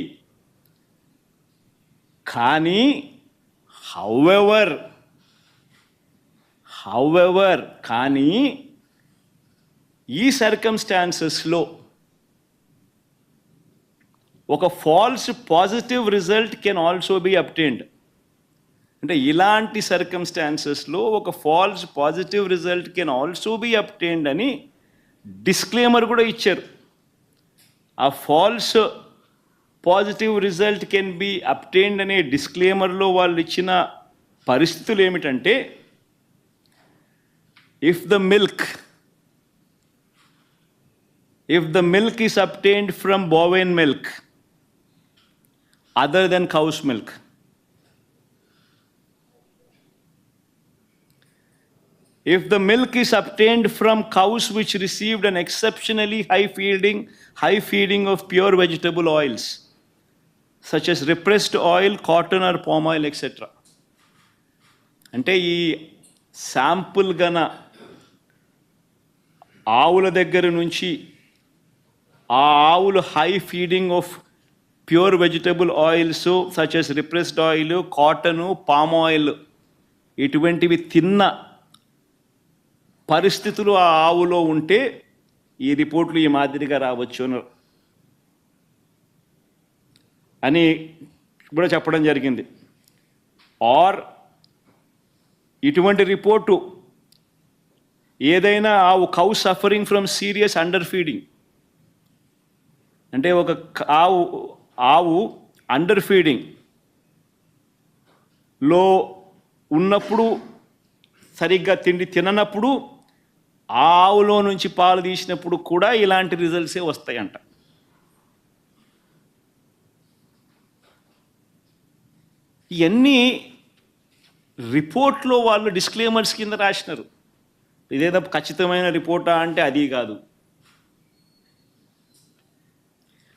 కానీ హౌఎవర్ కానీ ఈ సర్కమ్స్టాన్సెస్లో ఒక false positive result can also be obtained. అంటే ఇలాంటి సర్కమ్స్టాన్సెస్లో ఒక false positive result can also be obtained అని డిస్క్లైమర్ కూడా ఇచ్చారు. ఆ false positive result can be obtained అనే డిస్క్లైమర్లో వాళ్ళు ఇచ్చిన పరిస్థితులు ఏమిటంటే, if the milk is obtained from bovine milk other than cow's milk, if the milk is obtained from cows which received an exceptionally high feeding of pure vegetable oils such as repressed oil, cotton or palm oil, etc. అంటే ఈ శాంపుల్ గన ఆవుల దగ్గర నుంచి ఆ ఆవులు high feeding of pure vegetable oils such as repressed oil, cotton, palm oil ఇటువంటివి తిన్న పరిస్థితులు ఆ ఆవులో ఉంటే ఈ రిపోర్ట్లు ఈ మాదిరిగా రావచ్చు అని కూడా చెప్పడం జరిగింది. ఆర్ ఇటువంటి రిపోర్టు ఏదైనా cow suffering from serious under feeding, అంటే ఒక ఆవు అండర్ ఫీడింగ్లో ఉన్నప్పుడు, సరిగ్గా తిండి తిననప్పుడు, ఆ ఆవులో నుంచి పాలు తీసినప్పుడు కూడా ఇలాంటి రిజల్ట్సే వస్తాయంట. ఇవన్నీ రిపోర్ట్లో వాళ్ళు డిస్క్లైమర్స్ కింద రాసినారు. ఇదేదో ఖచ్చితమైన రిపోర్టా అంటే అది కాదు.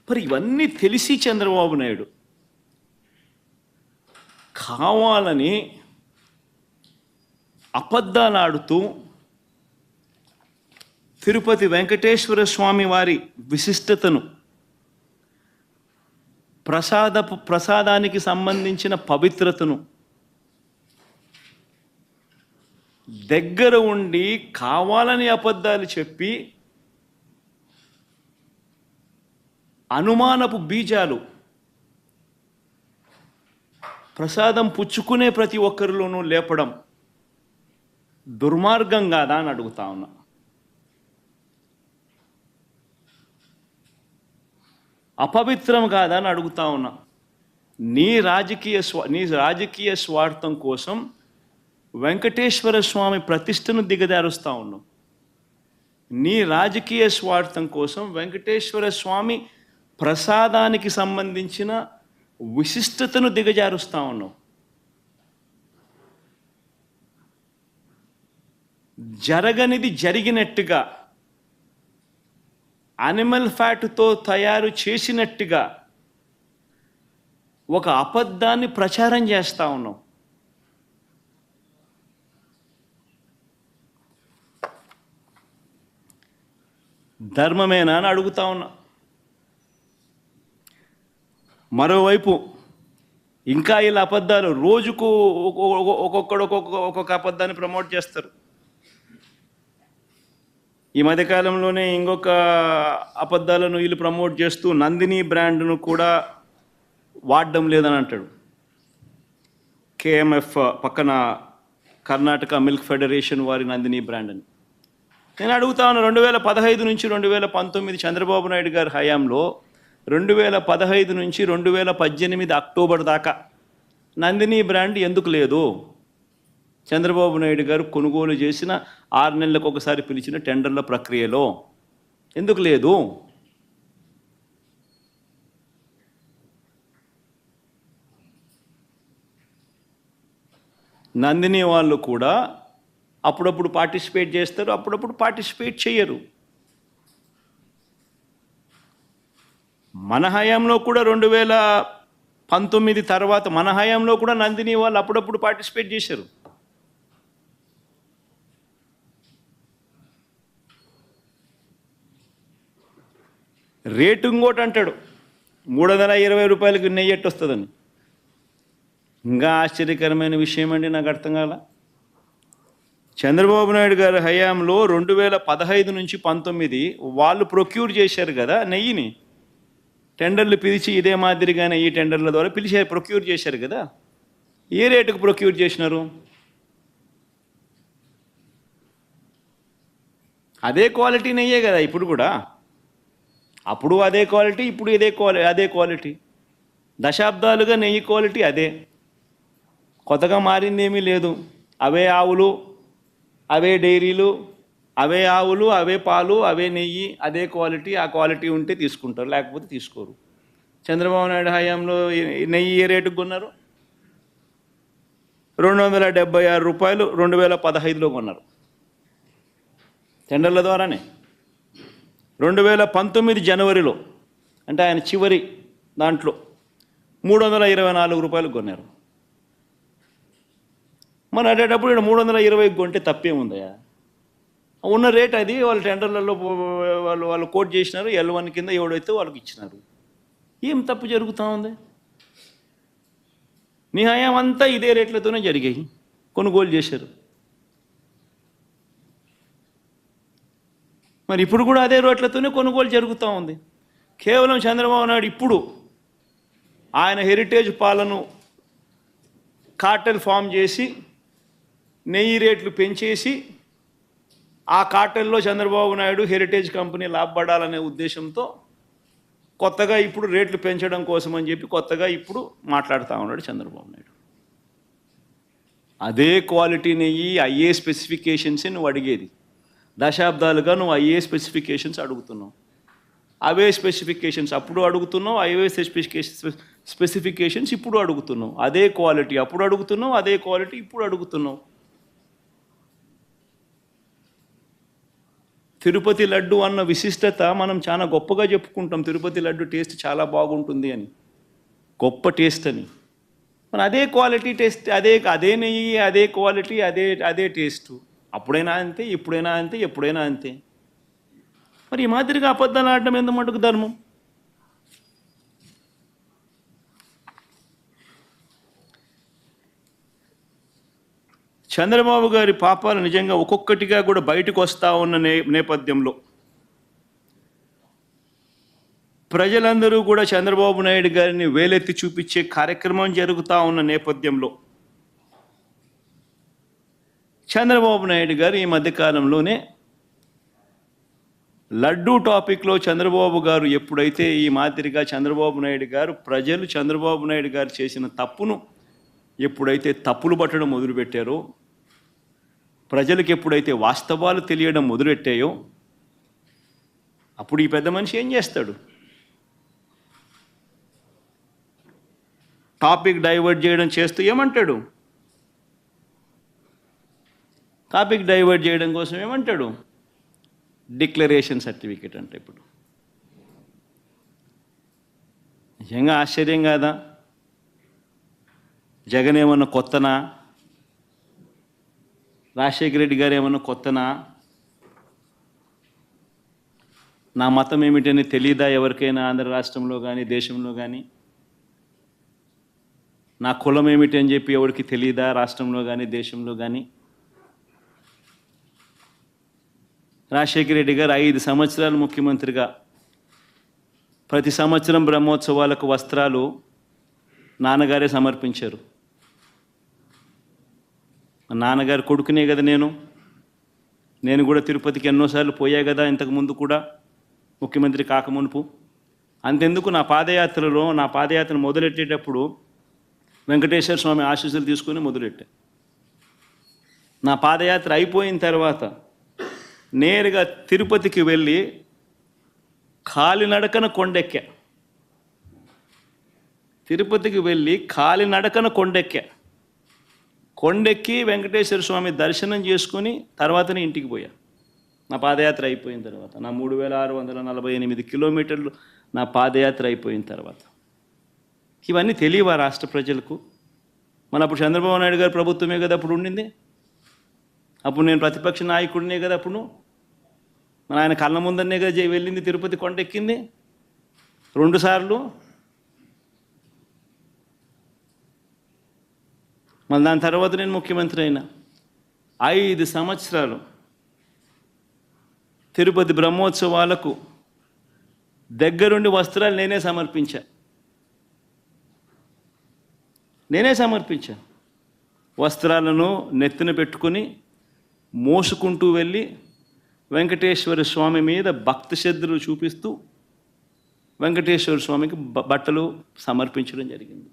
మరి ఇవన్నీ తెలిసి చంద్రబాబు నాయుడు కావాలని అబద్ధాలు ఆడుతూ తిరుపతి వెంకటేశ్వర స్వామి వారి విశిష్టతను, ప్రసాదానికి సంబంధించిన పవిత్రతను దగ్గర ఉండి కావాలని అబద్ధాలు చెప్పి అనుమానపు బీజాలు ప్రసాదం పుచ్చుకునే ప్రతి ఒక్కరిలోనూ లేపడం దుర్మార్గం కాదా అని అడుగుతా ఉన్నా. అపవిత్రం కాదా అని అడుగుతా ఉన్నా. నీ రాజకీయ స్వార్థం కోసం వెంకటేశ్వర స్వామి ప్రతిష్టను దిగజారుస్తూ ఉన్నావు. నీ రాజకీయ స్వార్థం కోసం వెంకటేశ్వర స్వామి ప్రసాదానికి సంబంధించిన విశిష్టతను దిగజారుస్తూ ఉన్నావు. జరగనిది జరిగినట్టుగా, అనిమల్ ఫ్యాట్తో తయారు చేసినట్టుగా ఒక అబద్ధాన్ని ప్రచారం చేస్తూ ఉన్నావు. ధర్మమేనా అని అడుగుతా ఉన్నా. మరోవైపు ఇంకా ఇలా అబద్ధాలు రోజుకు ఒక్కొక్కడు ఒక్కొక్క అబద్ధాన్ని ప్రమోట్ చేస్తారు. ఈ మధ్యకాలంలోనే ఇంకొక అబద్ధాలను వీళ్ళు ప్రమోట్ చేస్తూ నందిని బ్రాండ్ను కూడా వాడడం లేదని అంటాడు. కేఎంఎఫ్ పక్కన కర్ణాటక మిల్క్ ఫెడరేషన్ వారి నందిని బ్రాండ్ అని. నేను అడుగుతా ఉన్నా, 2015 నుంచి 2019 చంద్రబాబు నాయుడు గారి హయాంలో 2015 నుంచి 2018 అక్టోబర్ దాకా నందిని బ్రాండ్ ఎందుకు లేదు? చంద్రబాబు నాయుడు గారు కొనుగోలు చేసిన 6 నెలలకు ఒకసారి పిలిచిన టెండర్ల ప్రక్రియలో ఎందుకు లేదు? నందిని వాళ్ళు కూడా అప్పుడప్పుడు పార్టిసిపేట్ చేస్తారు, అప్పుడప్పుడు పార్టిసిపేట్ చేయరు. మన హయాంలో కూడా 2019 తర్వాత మన హయాంలో కూడా నందిని వాళ్ళు అప్పుడప్పుడు పార్టిసిపేట్ చేశారు. రేటు ఇంకోటి అంటాడు, 320 రూపాయలకి నెయ్యి ఎట్టు వస్తుందని. ఇంకా ఆశ్చర్యకరమైన విషయం అండి, నాకు అర్థం కాల. చంద్రబాబు నాయుడు గారి హయాంలో 2015 నుంచి 19 వాళ్ళు ప్రొక్యూర్ చేశారు కదా నెయ్యిని. టెండర్లు పిలిచి ఇదే మాదిరిగానే ఈ టెండర్ల ద్వారా పిలిచి ప్రొక్యూర్ చేశారు కదా. ఏ రేటుకు ప్రొక్యూర్ చేసినారు? అదే క్వాలిటీ నెయ్యే కదా ఇప్పుడు కూడా. అప్పుడు అదే క్వాలిటీ, ఇప్పుడు అదే క్వాలిటీ. దశాబ్దాలుగా నెయ్యి క్వాలిటీ అదే, కొత్తగా మారింది ఏమీ లేదు. అవే ఆవులు, అవే డైరీలు, అవే ఆవులు, అవే పాలు, అవే నెయ్యి, అదే క్వాలిటీ. ఆ క్వాలిటీ ఉంటే తీసుకుంటారు, లేకపోతే తీసుకోరు. చంద్రబాబు నాయుడు హయాంలో నెయ్యి ఏ రేటుకు కొన్నారు? 276 రూపాయలు 2015లో కొన్నారు టెండర్ల ద్వారానే. 2019 జనవరిలో, అంటే ఆయన చివరి దాంట్లో 324 రూపాయలు కొన్నారు. మన అటేటప్పుడు ఇక్కడ 320 కొంటే తప్పేముందయా? ఉన్న రేట్ అది. వాళ్ళు టెండర్లలో వాళ్ళు కోట్ చేసినారు, L1 కింద ఎవడైతే వాళ్ళకి ఇచ్చినారు. ఏం తప్పు జరుగుతూ ఉంది? నీ హయాం అంతా ఇదే రేట్లతోనే జరిగాయి, కొనుగోలు చేశారు. మరి ఇప్పుడు కూడా అదే రేట్లతోనే కొనుగోలు జరుగుతూ ఉంది. కేవలం చంద్రబాబు నాయుడు ఇప్పుడు ఆయన హెరిటేజ్ పాలను కార్టెల్ ఫామ్ చేసి నెయ్యి రేట్లు పెంచేసి ఆ కార్టెల్లో చంద్రబాబు నాయుడు హెరిటేజ్ కంపెనీ లాభపడాలనే ఉద్దేశంతో కొత్తగా ఇప్పుడు రేట్లు పెంచడం కోసం అని చెప్పి కొత్తగా ఇప్పుడు మాట్లాడుతూ ఉన్నాడు చంద్రబాబు నాయుడు. అదే క్వాలిటీ నెయ్యి, అయ్యే స్పెసిఫికేషన్సే నువ్వు అడిగేది. దశాబ్దాలుగా నువ్వు అయ్యే స్పెసిఫికేషన్స్ అడుగుతున్నావు. అవే స్పెసిఫికేషన్స్ అప్పుడు అడుగుతున్నావు, అవే స్పెసిఫికేషన్స్ ఇప్పుడు అడుగుతున్నావు. అదే క్వాలిటీ అప్పుడు అడుగుతున్నావు, అదే క్వాలిటీ ఇప్పుడు అడుగుతున్నావు. తిరుపతి లడ్డు అన్న విశిష్టత మనం చాలా గొప్పగా చెప్పుకుంటాం. తిరుపతి లడ్డు టేస్ట్ చాలా బాగుంటుంది అని, గొప్ప టేస్ట్ అని. మన అదే క్వాలిటీ టేస్ట్, అదే నెయ్యి, అదే క్వాలిటీ, అదే టేస్టు. అప్పుడైనా అంతే, ఇప్పుడైనా అంతే, ఎప్పుడైనా అంతే. మరి ఈ మాదిరిగా అబద్ధాలు ఆడడం ఎంత మటుకు ధర్మం? చంద్రబాబు గారి పాపాలు నిజంగా ఒక్కొక్కటిగా కూడా బయటకు వస్తూ ఉన్న నేపథ్యంలో ప్రజలందరూ కూడా చంద్రబాబు నాయుడు గారిని వేలెత్తి చూపించే కార్యక్రమం జరుగుతూ ఉన్న నేపథ్యంలో చంద్రబాబు నాయుడు గారు ఈ మధ్యకాలంలోనే లడ్డూ టాపిక్లో చంద్రబాబు గారు ఎప్పుడైతే ఈ మాదిరిగా చంద్రబాబు నాయుడు గారు ప్రజలు చంద్రబాబు నాయుడు గారు చేసిన తప్పును ఎప్పుడైతే తప్పులు పట్టడం మొదలుపెట్టారో, ప్రజలకు ఎప్పుడైతే వాస్తవాలు తెలియడం మొదలెట్టాయో, అప్పుడు ఈ పెద్ద మనిషి ఏం చేస్తాడు? టాపిక్ డైవర్ట్ చేయడం చేస్తూ ఏమంటాడు? టాపిక్ డైవర్ట్ చేయడం కోసం ఏమంటాడు? డిక్లరేషన్ సర్టిఫికేట్ అంటే. ఇప్పుడు నిజంగా ఆశ్చర్యం కాదా? జగన్ ఏమన్నా కొత్తనా? రాజశేఖర రెడ్డి గారు ఏమన్నా కొత్తనా? నా మతం ఏమిటని తెలియదా ఎవరికైనా ఆంధ్ర రాష్ట్రంలో కానీ దేశంలో కానీ? నా కులం ఏమిటి అని చెప్పి ఎవరికి తెలియదా రాష్ట్రంలో కానీ దేశంలో కానీ? రాజశేఖర రెడ్డి గారు 5 సంవత్సరాలు ముఖ్యమంత్రిగా ప్రతి సంవత్సరం బ్రహ్మోత్సవాలకు వస్త్రాలు నాన్నగారే సమర్పించారు. నాన్నగారు కొడుకునే కదా నేను కూడా తిరుపతికి ఎన్నోసార్లు పోయా కదా ఇంతకుముందు కూడా, ముఖ్యమంత్రి కాకమునుపు. అంతెందుకు నా పాదయాత్ర మొదలెట్టేటప్పుడు వెంకటేశ్వర స్వామి ఆశీస్సులు తీసుకుని మొదలెట్టా. నా పాదయాత్ర అయిపోయిన తర్వాత నేరుగా తిరుపతికి వెళ్ళి కాలినడకన కొండెక్కా. తిరుపతికి వెళ్ళి కాలినడకన కొండెక్కా. కొండెక్కి వెంకటేశ్వర స్వామి దర్శనం చేసుకొని తర్వాతనే ఇంటికి పోయా. నా పాదయాత్ర అయిపోయిన తర్వాత, నా 3648 కిలోమీటర్లు నా పాదయాత్ర అయిపోయిన తర్వాత. ఇవన్నీ తెలియవా రాష్ట్ర ప్రజలకు? మన అప్పుడు చంద్రబాబు నాయుడు గారు ప్రభుత్వమే కదా అప్పుడు ఉండింది. అప్పుడు నేను ప్రతిపక్ష నాయకుడినే కదా అప్పుడు. మన ఆయన కళ్ళ ముందరనే కదా వెళ్ళింది, తిరుపతి కొండెక్కింది 2 సార్లు. మళ్ళీ దాని తర్వాత నేను ముఖ్యమంత్రి అయినా. 5 సంవత్సరాలు తిరుపతి బ్రహ్మోత్సవాలకు దగ్గరుండి వస్త్రాలు నేనే సమర్పించా. వస్త్రాలను నెత్తిన పెట్టుకుని మోసుకుంటూ వెళ్ళి వెంకటేశ్వర స్వామి మీద భక్తి శ్రద్ధలు చూపిస్తూ వెంకటేశ్వర స్వామికి బట్టలు సమర్పించడం జరిగింది.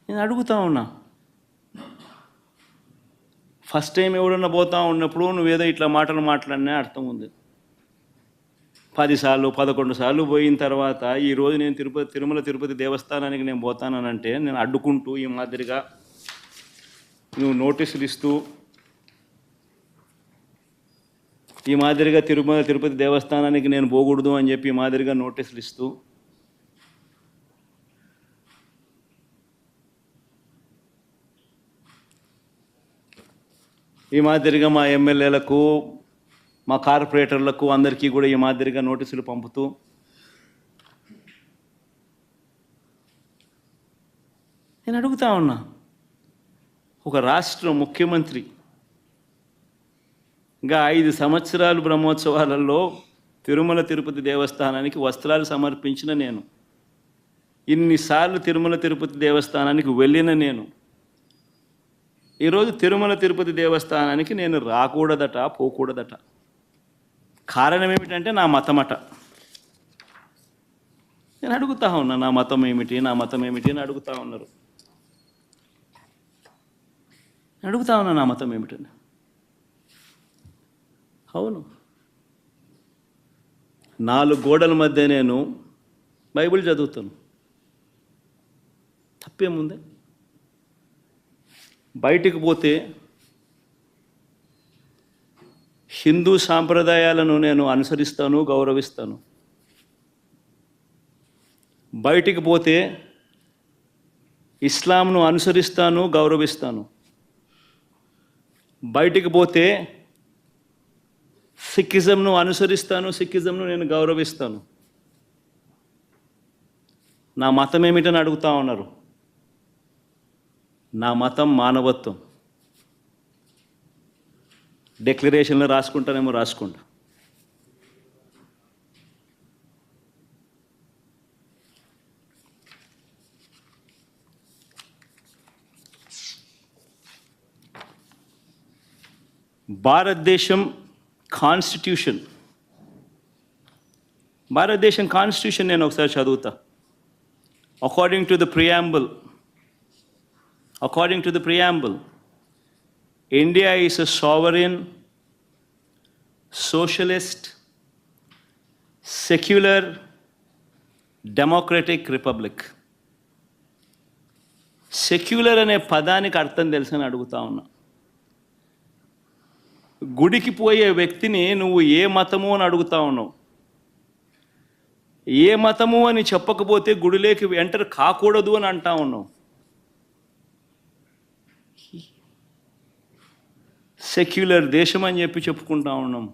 నేను అడుగుతా ఉన్నా, ఫస్ట్ టైం ఎవడన్నా పోతా ఉన్నప్పుడు నువ్వేదో ఇట్లా మాటలు మాట్లాడినా అర్థం ఉంది. 10 సార్లు 11 సార్లు పోయిన తర్వాత ఈరోజు నేను తిరుమల తిరుపతి దేవస్థానానికి నేను పోతానంటే నేను అడ్డుకుంటూ ఈ మాదిరిగా నువ్వు నోటీసులు ఇస్తూ ఈ మాదిరిగా తిరుమల తిరుపతి దేవస్థానానికి నేను పోకూడదు అని చెప్పి ఈ మాదిరిగా నోటీసులు ఇస్తూ ఈ మాదిరిగా మా ఎమ్మెల్యేలకు మా కార్పొరేటర్లకు అందరికీ కూడా ఈ మాదిరిగా నోటీసులు పంపుతూ నేను అడుగుతా ఉన్నా, ఒక రాష్ట్ర ముఖ్యమంత్రి ఇంకా 5 సంవత్సరాలు బ్రహ్మోత్సవాలలో తిరుమల తిరుపతి దేవస్థానానికి వస్త్రాలు సమర్పించిన నేను, ఇన్నిసార్లు తిరుమల తిరుపతి దేవస్థానానికి వెళ్ళిన నేను, ఈరోజు తిరుమల తిరుపతి దేవస్థానానికి నేను రాకూడదట, పోకూడదట. కారణం ఏమిటంటే నా మతమట. నేను అడుగుతా ఉన్నా, నా మతం ఏమిటి అని అడుగుతా ఉన్నారు. అడుగుతా ఉన్నా నా మతం ఏమిటని. అవును, 4 గోడల మధ్య నేను బైబిల్ చదువుతాను, తప్పేముంది? బయటికి పోతే హిందూ సాంప్రదాయాలను నేను అనుసరిస్తాను, గౌరవిస్తాను. బయటికి పోతే ఇస్లాంను అనుసరిస్తాను, గౌరవిస్తాను. బయటికి పోతే సిక్కిజంను అనుసరిస్తాను, సిక్కిజంను నేను గౌరవిస్తాను. నా మతం ఏమిటని అడుగుతా ఉన్నారు. నా మతం మానవత్వం. డిక్లరేషన్లో రాసుకుంటానేమో రాసుకుంటా. భారతదేశం కాన్స్టిట్యూషన్ నేను ఒకసారి చదువుతా. According to the preamble, India is a sovereign, socialist, secular, democratic republic. Secular అనే పదానికి అర్థం తెలుసని అడుగుతా ఉన్నా. గుడికి పోయే వ్యక్తిని నువ్వు ఏ మతము అని అడుగుతా ఉన్నావు. ఏ మతము అని చెప్పకపోతే గుడిలోకి ఎంటర్ కాకూడదు అని అంటా ఉన్నావు. సెక్యులర్ దేశం అని చెప్పి చెప్పుకుంటా ఉన్నాం.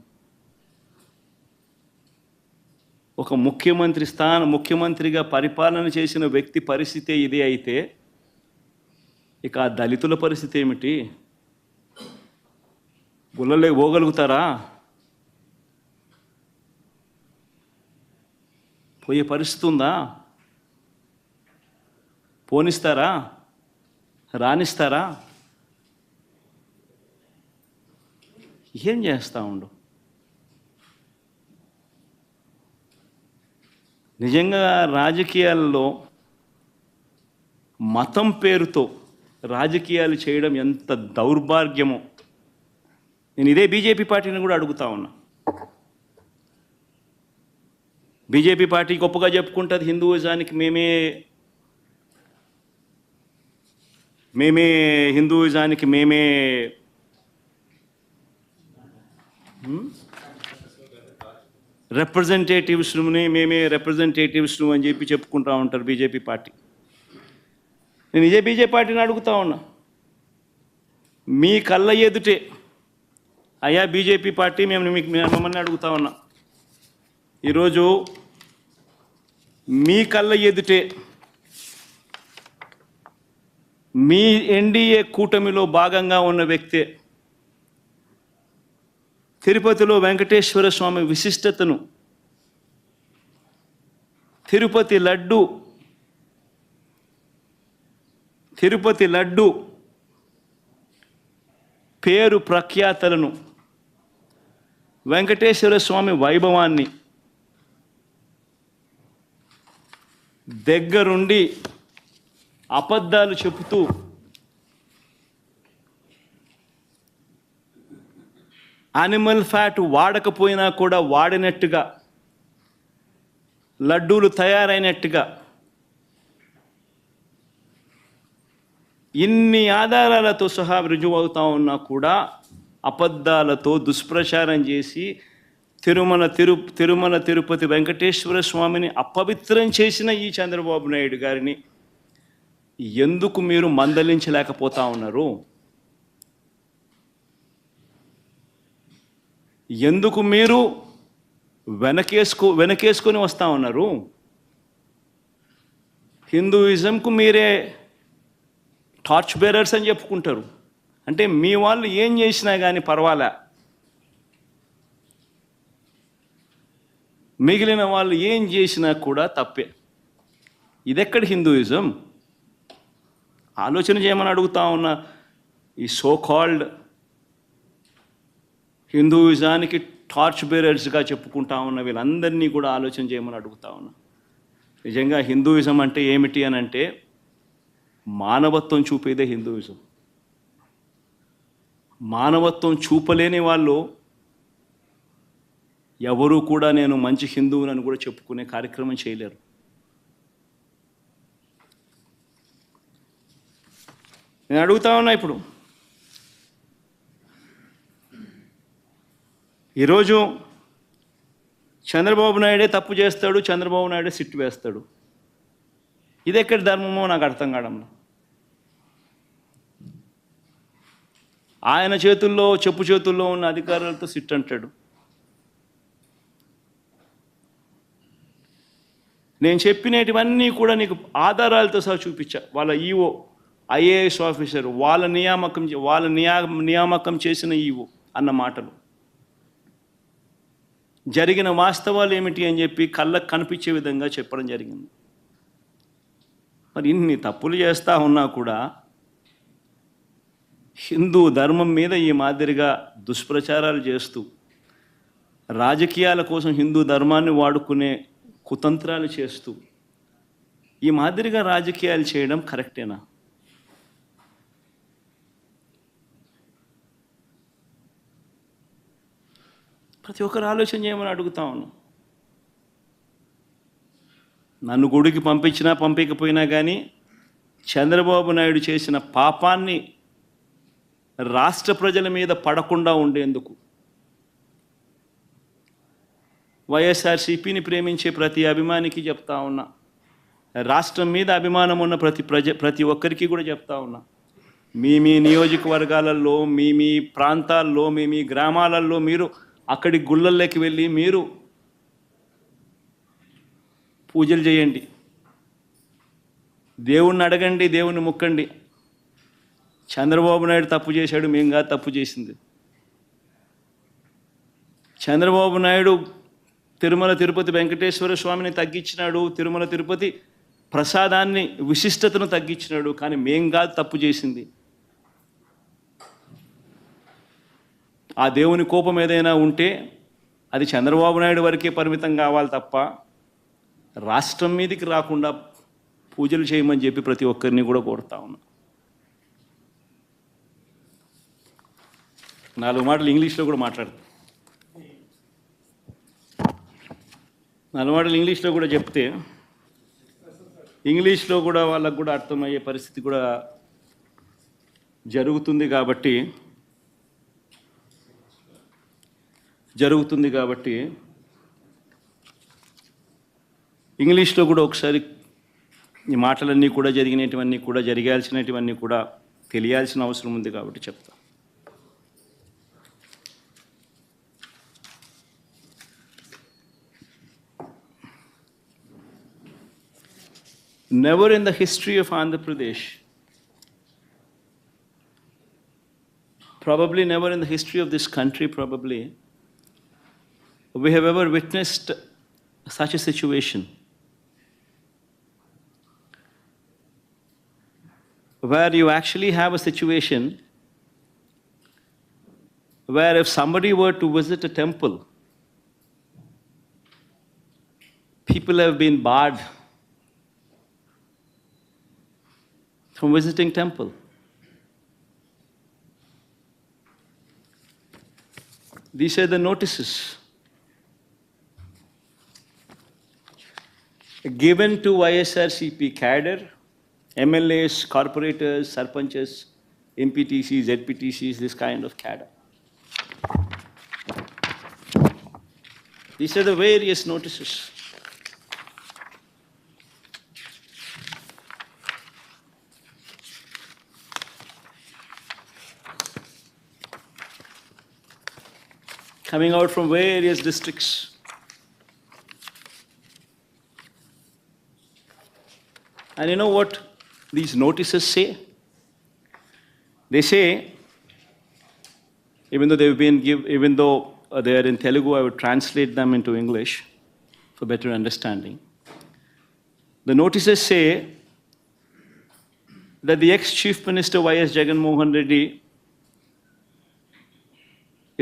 ఒక ముఖ్యమంత్రిగా పరిపాలన చేసిన వ్యక్తి పరిస్థితి ఇదే అయితే ఇక ఆ దళితుల పరిస్థితి ఏమిటి? గుళ్ళలో పోగలుగుతారా? పోయే పరిస్థితి ఉందా? పోనిస్తారా? రానిస్తారా? ఏం చేస్తూ ఉండు? నిజంగా రాజకీయాల్లో మతం పేరుతో రాజకీయాలు చేయడం ఎంత దౌర్భాగ్యమో నేను ఇదే బీజేపీ పార్టీని కూడా అడుగుతా ఉన్నా. బీజేపీ పార్టీ గొప్పగా చెప్పుకుంటుంది హిందూయిజానికి మేమే మేమే హిందూయిజానికి మేమే రిప్రజెంటేటివ్స్ని అని చెప్పి చెప్పుకుంటూ ఉంటారు బీజేపీ పార్టీ. నేను ఇదే బీజేపీ పార్టీని అడుగుతా ఉన్నా, మీ కళ్ళ ఎదుటే అయ్యా బీజేపీ పార్టీ మిమ్మల్ని అడుగుతా ఉన్నా, ఈరోజు మీ కళ్ళ ఎదుటే మీ ఎన్డీఏ కూటమిలో భాగంగా ఉన్న వ్యక్తే తిరుపతిలో వెంకటేశ్వర స్వామి విశిష్టతను, తిరుపతి లడ్డు పేరు ప్రఖ్యాతలను, వెంకటేశ్వర స్వామి వైభవాన్ని దగ్గరుండి అబద్ధాలు చెబుతూ యానిమల్ ఫ్యాట్ వాడకపోయినా కూడా వాడినట్టుగా, లడ్డూలు తయారైనట్టుగా ఇన్ని ఆధారాలతో సహా రుజువు అవుతా ఉన్నా కూడా అబద్ధాలతో దుష్ప్రచారం చేసి తిరుమల తిరుపతి వెంకటేశ్వర స్వామిని అపవిత్రం చేసిన ఈ చంద్రబాబు నాయుడు గారిని ఎందుకు మీరు మందలించలేకపోతా ఉన్నారు? ఎందుకు మీరు వెనకేసుకొని వస్తూ ఉన్నారు? హిందూయిజంకు మీరే టార్చ్ బేరర్స్ అని చెప్పుకుంటారు. అంటే మీ వాళ్ళు ఏం చేసినా కానీ పర్వాలే, మిగిలిన వాళ్ళు ఏం చేసినా కూడా తప్పే. ఇదెక్కడ హిందూయిజం? ఆలోచన చేయమని అడుగుతా ఉన్న ఈ సో కాల్డ్ హిందూయిజానికి టార్చ్ బేరర్స్గా చెప్పుకుంటా ఉన్న వీళ్ళందరినీ కూడా ఆలోచన చేయమని అడుగుతా ఉన్నా. నిజంగా హిందూయిజం అంటే ఏమిటి అని అంటే మానవత్వం చూపేదే హిందూయిజం. మానవత్వం చూపలేని వాళ్ళు ఎవరు కూడా నేను మంచి హిందువునని కూడా చెప్పుకునే కార్యక్రమం చేయలేరు. నేను అడుగుతా ఉన్నా, ఇప్పుడు ఈరోజు చంద్రబాబు నాయుడే తప్పు చేస్తాడు, చంద్రబాబు నాయుడే సిట్టు వేస్తాడు. ఇది ఎక్కడి ధర్మమో నాకు అర్థం కావడంలో. ఆయన చెప్పు చేతుల్లో ఉన్న అధికారులతో సిట్ అంటాడు. నేను చెప్పినటువన్నీ కూడా నీకు ఆధారాలతో సహా చూపించా. వాళ్ళ ఈఓ ఐఏఎస్ ఆఫీసర్ వాళ్ళ నియామకం చేసిన ఈఓ అన్న మాటలు, జరిగిన వాస్తవాలు ఏమిటి అని చెప్పి కళ్ళకు కనిపించే విధంగా చెప్పడం జరిగింది. మరి ఇన్ని తప్పులు చేస్తూ ఉన్నా కూడా హిందూ ధర్మం మీద ఈ మాదిరిగా దుష్ప్రచారాలు చేస్తూ రాజకీయాల కోసం హిందూ ధర్మాన్ని వాడుకునే కుతంత్రాలు చేస్తూ ఈ మాదిరిగా రాజకీయాలు చేయడం కరెక్టేనా? ప్రతి ఒక్కరు ఆలోచన చేయమని అడుగుతా ఉన్నాను. నన్ను గుడికి పంపించినా పంపించకపోయినా కానీ చంద్రబాబు నాయుడు చేసిన పాపాన్ని రాష్ట్ర ప్రజల మీద పడకుండా ఉండేందుకు, వైఎస్ఆర్సీపీని ప్రేమించే ప్రతి అభిమానికి చెప్తా ఉన్నా, రాష్ట్రం మీద అభిమానం ఉన్న ప్రతి ఒక్కరికి కూడా చెప్తా ఉన్నా, మీ నియోజకవర్గాలలో, మీ ప్రాంతాల్లో, మీ గ్రామాలలో మీరు అక్కడి గుళ్ళల్లోకి వెళ్ళి మీరు పూజలు చేయండి, దేవుణ్ణి అడగండి, దేవుణ్ణి మొక్కండి. చంద్రబాబు నాయుడు తప్పు చేశాడు, మేము కాదు తప్పు చేసింది. చంద్రబాబు నాయుడు తిరుమల తిరుపతి వెంకటేశ్వర స్వామిని తగ్గించినాడు, తిరుమల తిరుపతి ప్రసాదాన్ని విశిష్టతను తగ్గించినాడు, కానీ మేం కాదు తప్పు చేసింది. ఆ దేవుని కోపం ఏదైనా ఉంటే అది చంద్రబాబు నాయుడు వరకే పరిమితం కావాలి తప్ప రాష్ట్రం మీదకి రాకుండా పూజలు చేయమని చెప్పి ప్రతి ఒక్కరిని కూడా కోరుతా ఉన్నా. 4 మాటలు ఇంగ్లీష్లో కూడా మాట్లాడతా. 4 మాటలు ఇంగ్లీష్లో కూడా చెప్తే ఇంగ్లీష్లో కూడా వాళ్ళకు కూడా అర్థమయ్యే పరిస్థితి కూడా జరుగుతుంది కాబట్టి ఇంగ్లీష్లో కూడా ఒకసారి ఈ మాటలన్నీ కూడా జరిగినటువన్నీ కూడా జరగాల్సినటువన్నీ కూడా తెలియాల్సిన అవసరం ఉంది కాబట్టి చెప్తా. Never in the history of Andhra Pradesh, probably never in the history of this country, probably, we have ever witnessed such a situation where you actually have a situation where if somebody were to visit a temple, people have been barred from visiting temple. These are the notices given to YSRCP cadre, MLAs, corporators, sarpanches, MPTCs, ZPTCs, this kind of cadre. These are the various notices. Coming out from various districts. And you know what these notices say? They say, even though they are in Telugu, I would translate them into English for better understanding. The notices say that the ex-Chief Minister Y.S. Jagan Mohan Reddy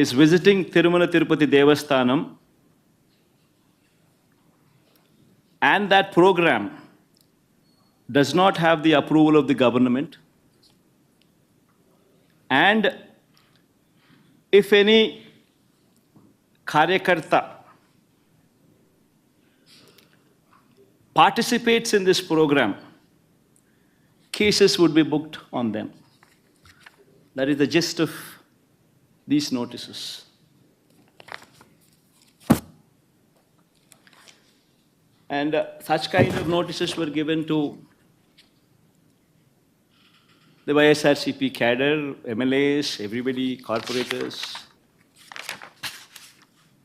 is visiting Tirumala Tirupati Devasthanam, and that program does not have the approval of the government, and if any karyakarta participates in this program, cases would be booked on them. That is the gist of these notices. And such kind of notices were given to the YSRCP cadre, MLAs, everybody, corporators,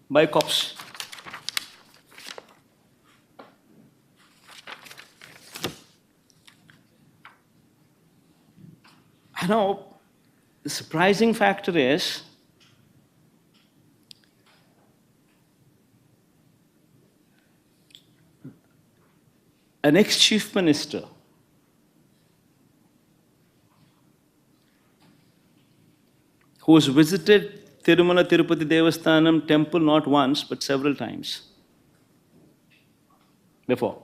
by cops. I know the surprising factor is an ex-chief minister who has visited Tirumala Tirupati Devasthanam temple not once but several times before.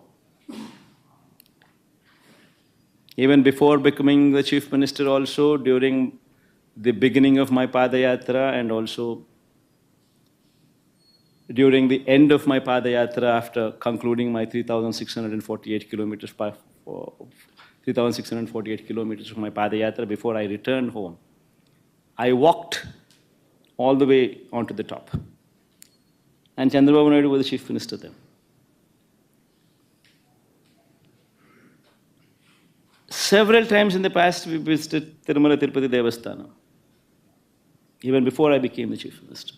Even before becoming the chief minister also, during the beginning of my Padayatra and also during the end of my Padayatra after concluding my 3,648 kilometers of my Padayatra before I returned home, I walked all the way onto the top. And Chandrababu Naidu was the chief minister then. Several times in the past we visited Tirumala Tirupati Devasthanam, even before I became the chief minister.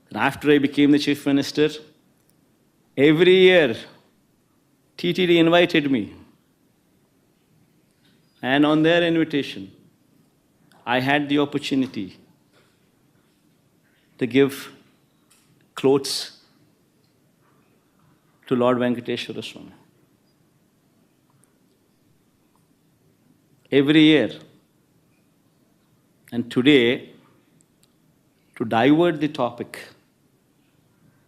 And after I became the chief minister, every year TTD invited me. And on their invitation, I had the opportunity to give clothes to Lord Venkateshwara Swami. Every year. And today, to divert the topic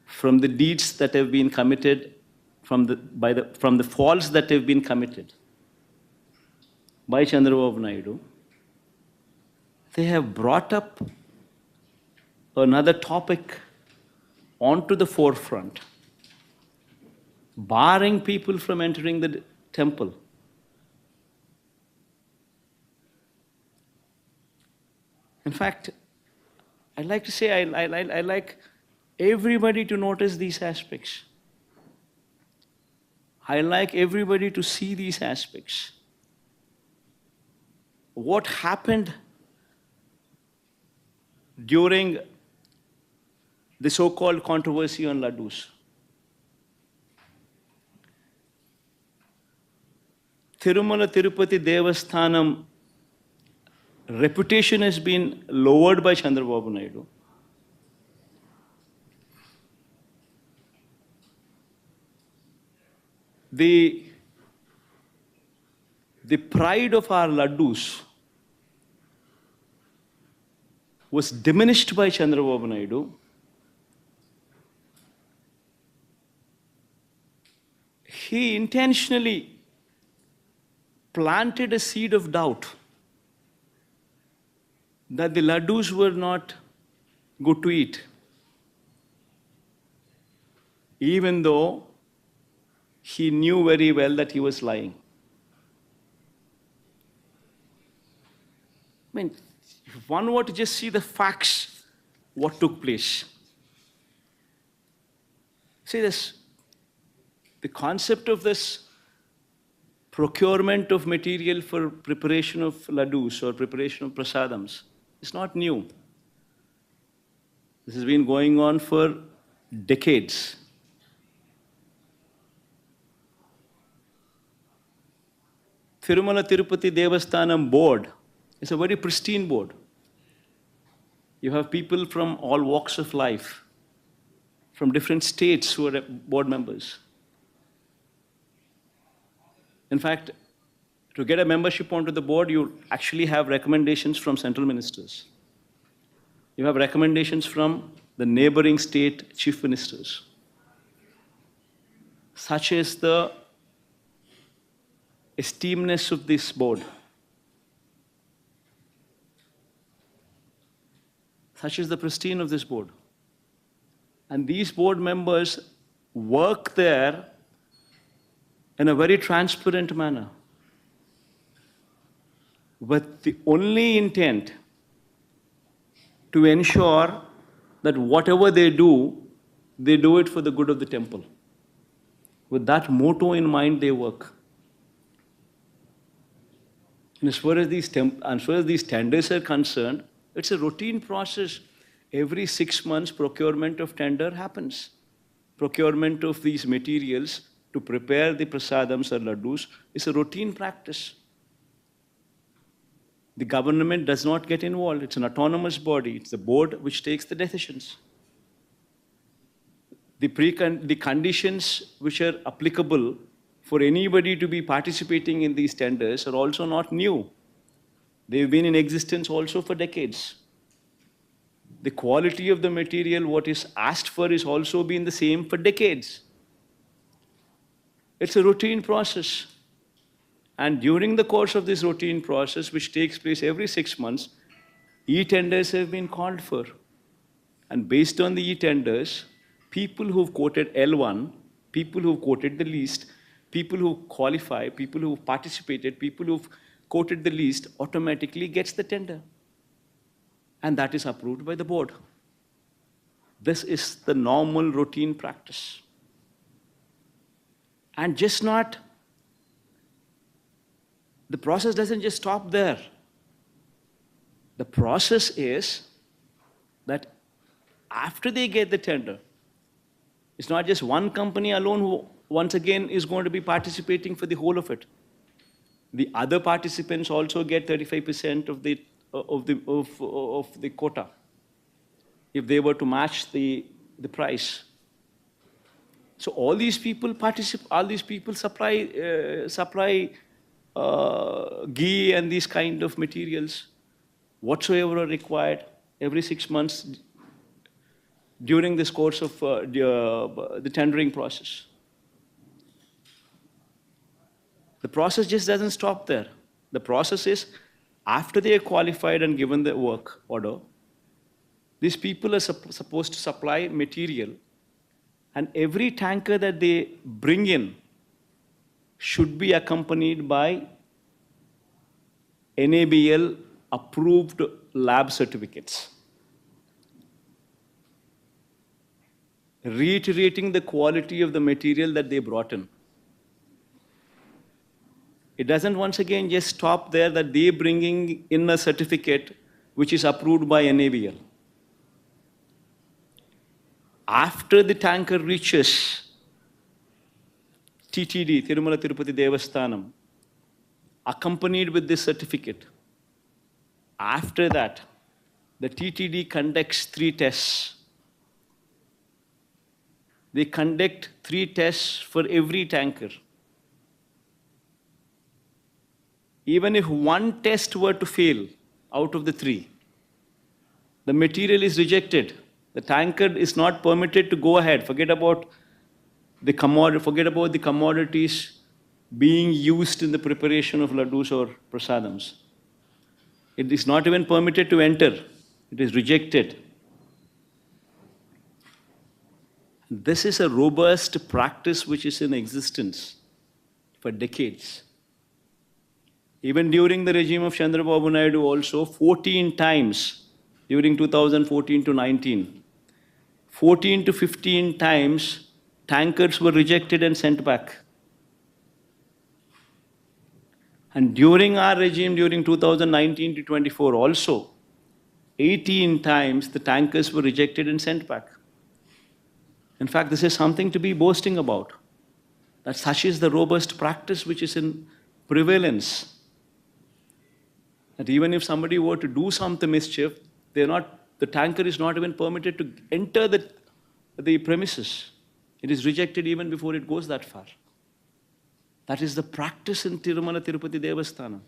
from the deeds that have been committed, from the faults that have been committed by Chandrababu Naidu, they have brought up another topic onto the forefront, barring people from entering the temple. In fact, I'd like to say I like everybody to notice these aspects. I like everybody to see these aspects. What happened during the so-called controversy on laddus? Tirumala Tirupati Devasthanam reputation has been lowered by Chandrababu Naidu. The pride of our laddus was diminished by Chandrababu Naidu. He intentionally planted a seed of doubt that the laddus were not good to eat, even though he knew very well that he was lying. I mean, if one were to just see the facts, what took place. See this, the concept of this procurement of material for preparation of laddus or preparation of prasadams is not new. This has been going on for decades. Tirumala Tirupati Devasthanam board is a very pristine board. You have people from all walks of life, from different states who are board members. In fact, to get a membership onto the board, you actually have recommendations from central ministers. You have recommendations from the neighboring state chief ministers. Such is the esteemness of this board. Such is the pristine of this board. And these board members work there in a very transparent manner, with the only intent to ensure that whatever they do it for the good of the temple. With that motto in mind, they work. And as far as these tenders are concerned, it's a routine process. Every 6 months, procurement of tender happens. Procurement of these materials to prepare the prasadams or laddus is a routine practice. The government does not get involved. It's an autonomous body. It's the board which takes the decisions. The conditions which are applicable for anybody to be participating in these tenders are also not new. They've been in existence also for decades. The quality of the material, what is asked for, is also been the same for decades. It's a routine process. And during the course of this routine process, which takes place every 6 months, e-tenders have been called for. And based on the e-tenders, people who've quoted L1, people who've quoted the least, people who qualify, people who've participated, people who've quoted the least, automatically gets the tender. And that is approved by the board. This is the normal routine practice. And just not, the process doesn't just stop there. The process is that after they get the tender, it's not just one company alone who once again is going to be participating for the whole of it. The other participants also get 35% of the quota if they were to match the price. So all these people supply ghee and these kind of materials whatsoever are required every 6 months during this course of the tendering process. The process just doesn't stop there. The process is, after they are qualified and given the work order, these people are supposed to supply material, and every tanker that they bring in should be accompanied by NABL approved lab certificates, reiterating the quality of the material that they brought in. It doesn't once again just stop there that they bringing in a certificate which is approved by NABL. After the tanker reaches TTD, Tirumala Tirupati Devasthanam, accompanied with this certificate, after that, the TTD conducts 3 tests. They conduct 3 tests for every tanker. Even if one test were to fail out of the 3, the material is rejected. The tanker is not permitted to go ahead. Forget about the commodities being used in the preparation of laddus or prasadams. It is not even permitted to enter. It is rejected. This is a robust practice which is in existence for decades. Even during the regime of Chandrababu Naidu also, 14 times during 2014 to 19, 14 to 15 times tankers were rejected and sent back. And during our regime, during 2019 to 24 also, 18 times the tankers were rejected and sent back. In fact, this is something to be boasting about, that such is the robust practice which is in prevalence. That even if somebody were to do some mischief, the tanker is not even permitted to enter the premises. It is rejected even before it goes that far. That is the practice in Tirumala Tirupati Devasthanam.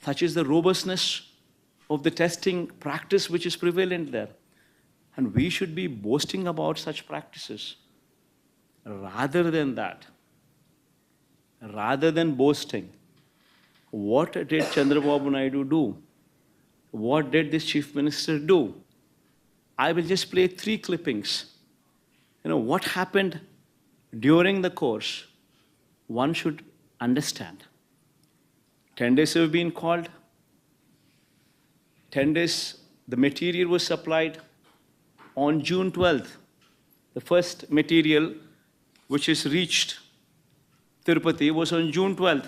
Such is the robustness of the testing practice which is prevalent there. And we should be boasting about such practices. Rather than that, rather than boasting, what did Chandrababu Naidu do? What did this chief minister do? I will just play 3 clippings. What happened during the course, one should understand. 10 days have been called. 10 days, the material was supplied. On June 12th, the first material which is reached Tirupati was on June 12th.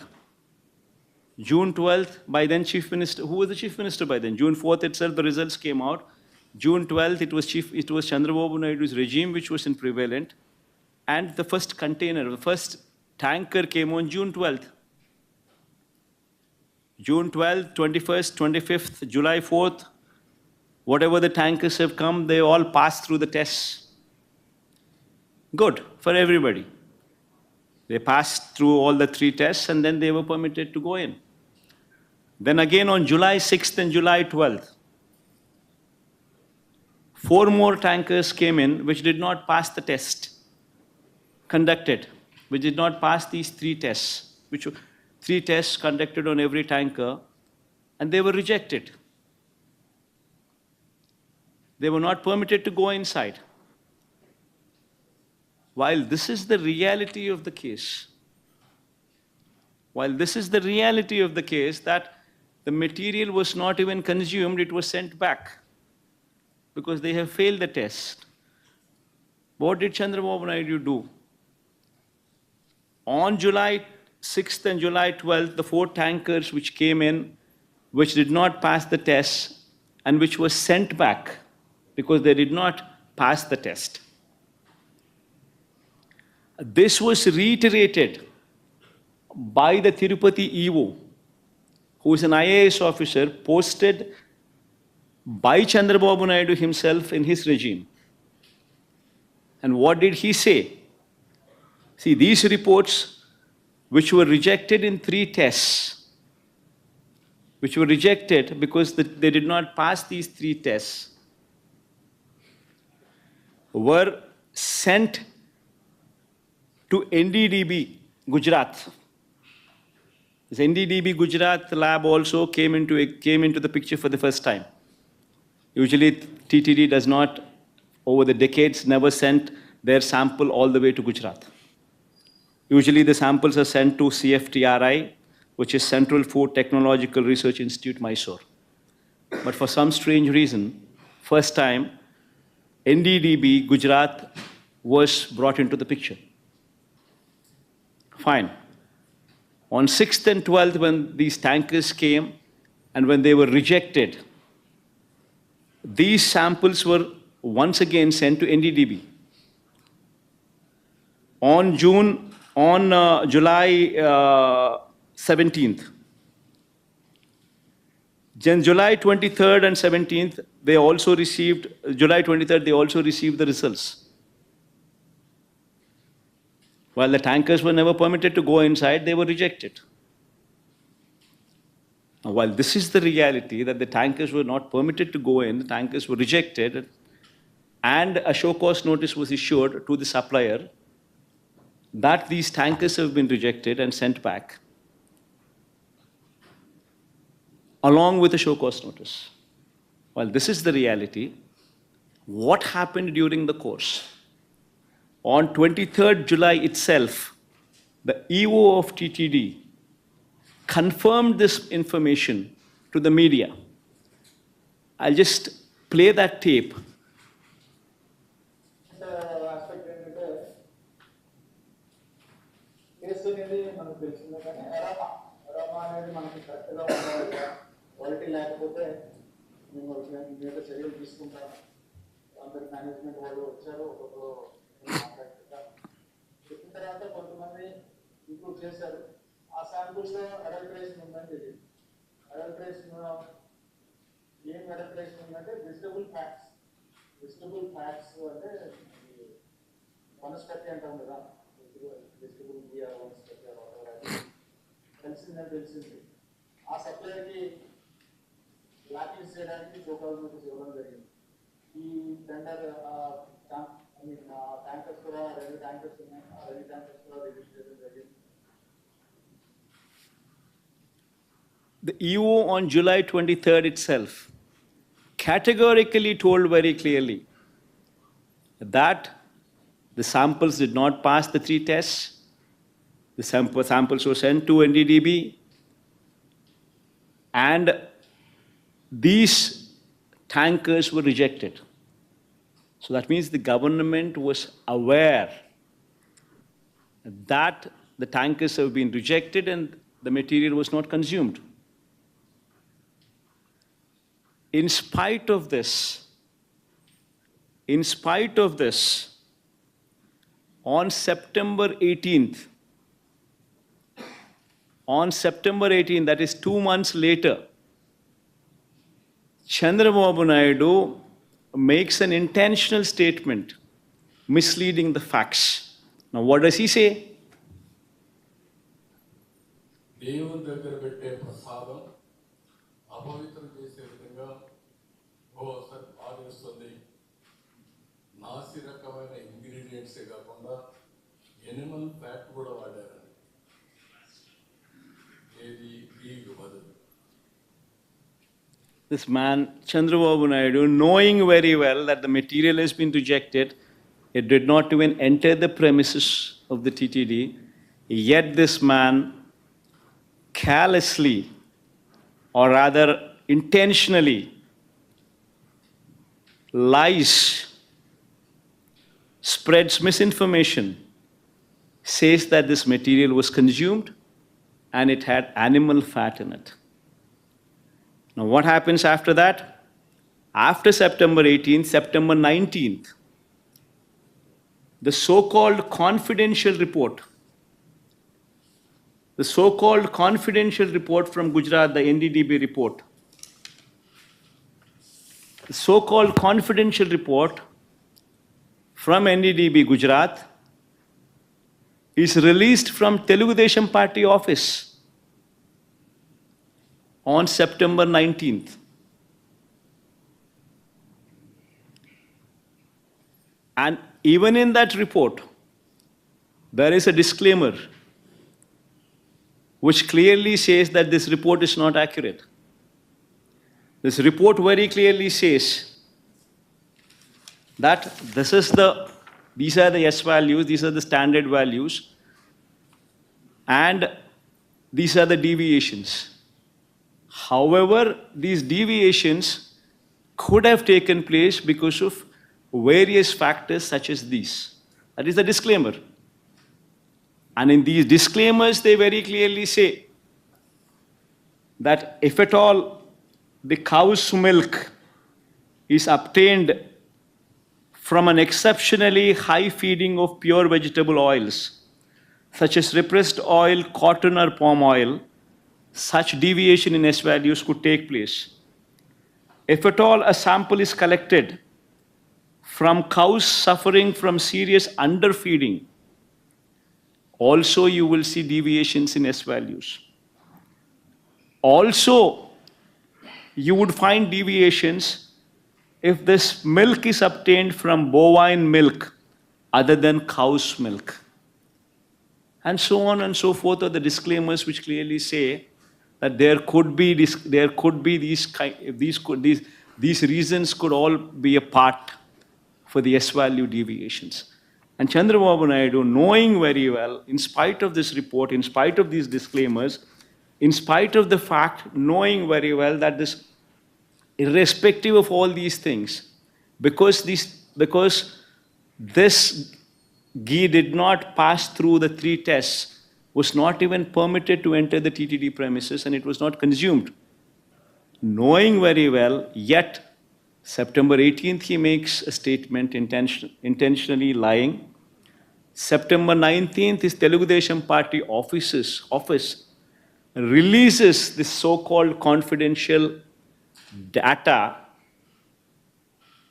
June 12th, by then Chief Minister, who was the Chief Minister by then? June 4th itself, the results came out. June 12th, it was Chandrababu Naidu's regime which was in prevalent. And the first container, the first tanker came on June 12th. June 12th, 21st, 25th, July 4th, whatever the tankers have come, they all passed through the tests. Good for everybody. They passed through all the 3 tests and then they were permitted to go in. Then again on July 6th and July 12th, 4 more tankers came in which did not pass the test conducted, which did not pass these 3 tests, which were 3 tests conducted on every tanker, and they were rejected. They were not permitted to go inside. While this is the reality of the case, that the material was not even consumed, it was sent back because they have failed the test. What did Chandrababu Naidu do? On July 6th and July 12th, the 4 tankers which came in, which did not pass the test and which were sent back because they did not pass the test. This was reiterated by the Tirupati EO, who is an IAS officer posted by Chandrababu Naidu himself in his regime. And what did he say? See, these reports, which were rejected in 3 tests, which were rejected because they did not pass these 3 tests, were sent to NDDB, Gujarat. This NDDB Gujarat lab also came into the picture for the first time. Usually TTD does not, over the decades, never sent their sample all the way to Gujarat. Usually the samples are sent to CFTRI, which is Central Food Technological Research Institute, Mysore. but for some strange reason, first time, NDDB Gujarat was brought into the picture. Fine. On 6th and 12th, when these tankers came and when they were rejected, these samples were once again sent to NDDB. On July 17th, then July 23rd and 17th, they also received, July 23rd, they also received the results. While the tankers were never permitted to go inside, they were rejected. Now, while this is the reality that the tankers were not permitted to go in, the tankers were rejected, and a show cause notice was issued to the supplier that these tankers have been rejected and sent back, along with a show cause notice. While this is the reality, what happened during the course? On 23rd July itself, the EO of TTD confirmed this information to the media. I'll just play that tape. Aspect ఏంటంటే కేసు అనేది మనకు తెలిసిందే, కానీ ఎరామా అనేది మనకి కరెక్ట్గా ఉండాలి. క్వాలిటీ లేకపోతే మేము మీద చర్యలు తీసుకుంటాము. అందరి మేనేజ్మెంట్ వాళ్ళు వచ్చారు, ఒక్కొక్కరు చెప్పిన తర్వాత కొంతమంది ఇంప్రూవ్ చేశారు. ఆ శాంపుల్స్లో అడల్టరేషన్ ఉందని తెలియదు. అడల్టరేషన్ ఏం అడల్టరేషన్ ఉందంటే విజిటబుల్ ఫ్యాక్ట్స్. విజిటబుల్ ఫ్యాక్ట్స్ అంటే వనస్పతి అంటాం కదా, వెజిటబుల్ బియర్ వనస్పతి తెలిసింది. ఆ సప్లైకి బ్లాక్ లిస్ట్ చేయడానికి షోకాజ్ నోటీస్ ఇవ్వడం జరిగింది. ఈ టెండర్ ట్యాంకర్స్ కూడా 2 ట్యాంకర్స్ ఉన్నాయి, ఆ 2 ట్యాంకర్స్ కూడా రిలీజ్ చేయడం జరిగింది. The EO on July 23rd itself categorically told very clearly that the samples did not pass the 3 tests. The samples were sent to NDDB, and these tankers were rejected. So that means the government was aware that the tankers have been rejected and the material was not consumed. In spite of this, on September 18th, that is 2 months later, Chandrababu Naidu makes an intentional statement misleading the facts. Now, what does he say? దేవుని దగ్గర పెట్టే ప్రసాదం అపవిత్రం చేసే విధంగా ఆదేస్తుంది. నాసి రకమైన ఇంగ్రీడియంట్సే కాకుండా ఎనిమల్ ఫ్యాట్ కూడా వాడారని. ఏది వీగు బదులు. This man, Chandrababu Naidu, knowing very well that the material has been rejected, it did not even enter the premises of the TTD, yet this man carelessly, or rather intentionally, lies, spreads misinformation, says that this material was consumed and it had animal fat in it. Now, what happens after that? After September 18th, September 19th, the so-called confidential report from Gujarat, the NDDB report, the so-called confidential report from NDDB Gujarat is released from Telugu Desam Party office on September 19th. And even in that report, there is a disclaimer which clearly says that this report is not accurate. This report very clearly says that these are the S values, these are the standard values, and these are the deviations. However, these deviations could have taken place because of various factors such as these. That is the disclaimer. And in these disclaimers, they very clearly say that if at all the cow's milk is obtained from an exceptionally high feeding of pure vegetable oils, such as repressed oil, cotton, or palm oil, such deviation in S values could take place. If at all a sample is collected from cows suffering from serious underfeeding, also you will see deviations in S values. Also, you would find deviations if this milk is obtained from bovine milk other than cow's milk. And so on and so forth are the disclaimers which clearly say that there could be these reasons could all be a part for the S value deviations. And Chandrababu Naidu, knowing very well, in spite of this report, in spite of these disclaimers, in spite of the fact, knowing very well that this, irrespective of all these things, because this ghee did not pass through the 3 tests, was not even permitted to enter the TTD premises, and it was not consumed. Knowing very well, yet September 18th he makes a statement intentionally lying. September 19th his Telugu Desam Party office releases this so-called confidential data,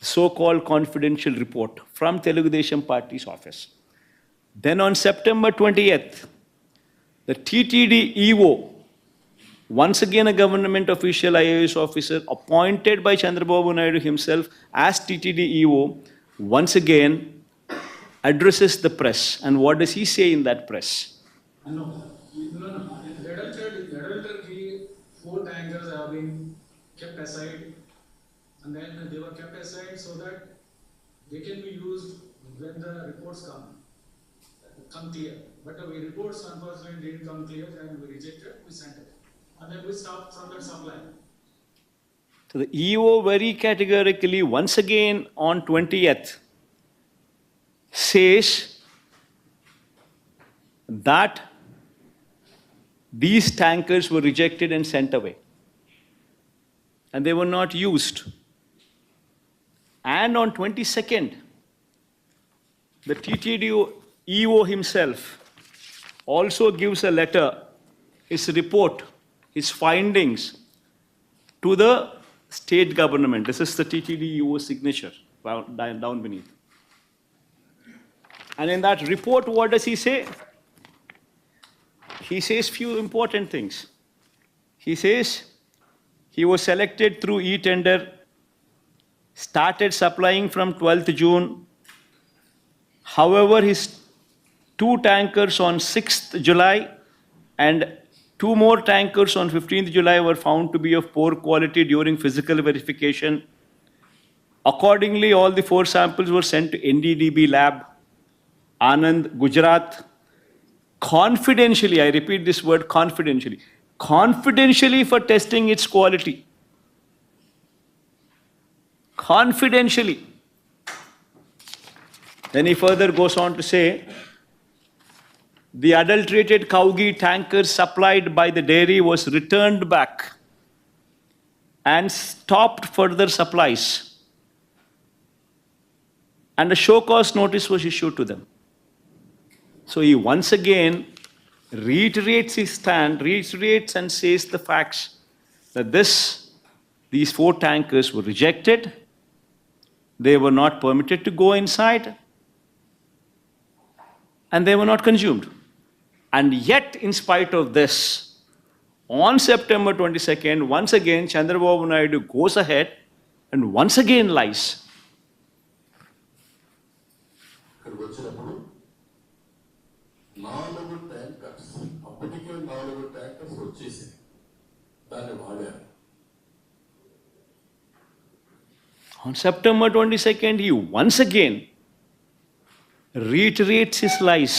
so-called confidential report from Telugu Desam Party's office. Then on September 20th, the TTD EO, once again a government official, IAS officer, appointed by Chandrababu Naidu himself as TTD EO, once again addresses the press. And what does he say in that press? No. In Red ghee, 4 tankers have been kept aside, and then they were kept aside so that they can be used when the reports come clear. But the reports unfortunately didn't come clear, and we rejected, we sent it. And then we stopped from that supply. So the EO very categorically, once again on 20th, says that these tankers were rejected and sent away. And they were not used. And on 22nd, the TTD EO himself also gives a letter, his report, his findings to the state government. This is the TTD EO signature down beneath. And in that report, what does he say? He says few important things. He says he was selected through e-tender, started supplying from 12th June. However, his 2 tankers on 6th July and 2 more tankers on 15th July were found to be of poor quality during physical verification. Accordingly, all the 4 samples were sent to NDDB lab, Anand, Gujarat, confidentially, I repeat this word confidentially for testing its quality. Confidentially. Then he further goes on to say, the adulterated cow ghee tanker supplied by the dairy was returned back and stopped further supplies. And a show cause notice was issued to them. So he once again reiterates his stand, reiterates and says the facts that these 4 tankers were rejected, they were not permitted to go inside, and they were not consumed. And yet, in spite of this, on September 22nd, once again, Chandrababu Naidu goes ahead and once again lies. ఇక్కడికి వచ్చినప్పుడు 4 ట్యాంకర్స్, అప్పటికే 4 ట్యాంకర్స్ వచ్చేసాయి, దాన్ని వాడారు. On September 22nd, he once again reiterates his lies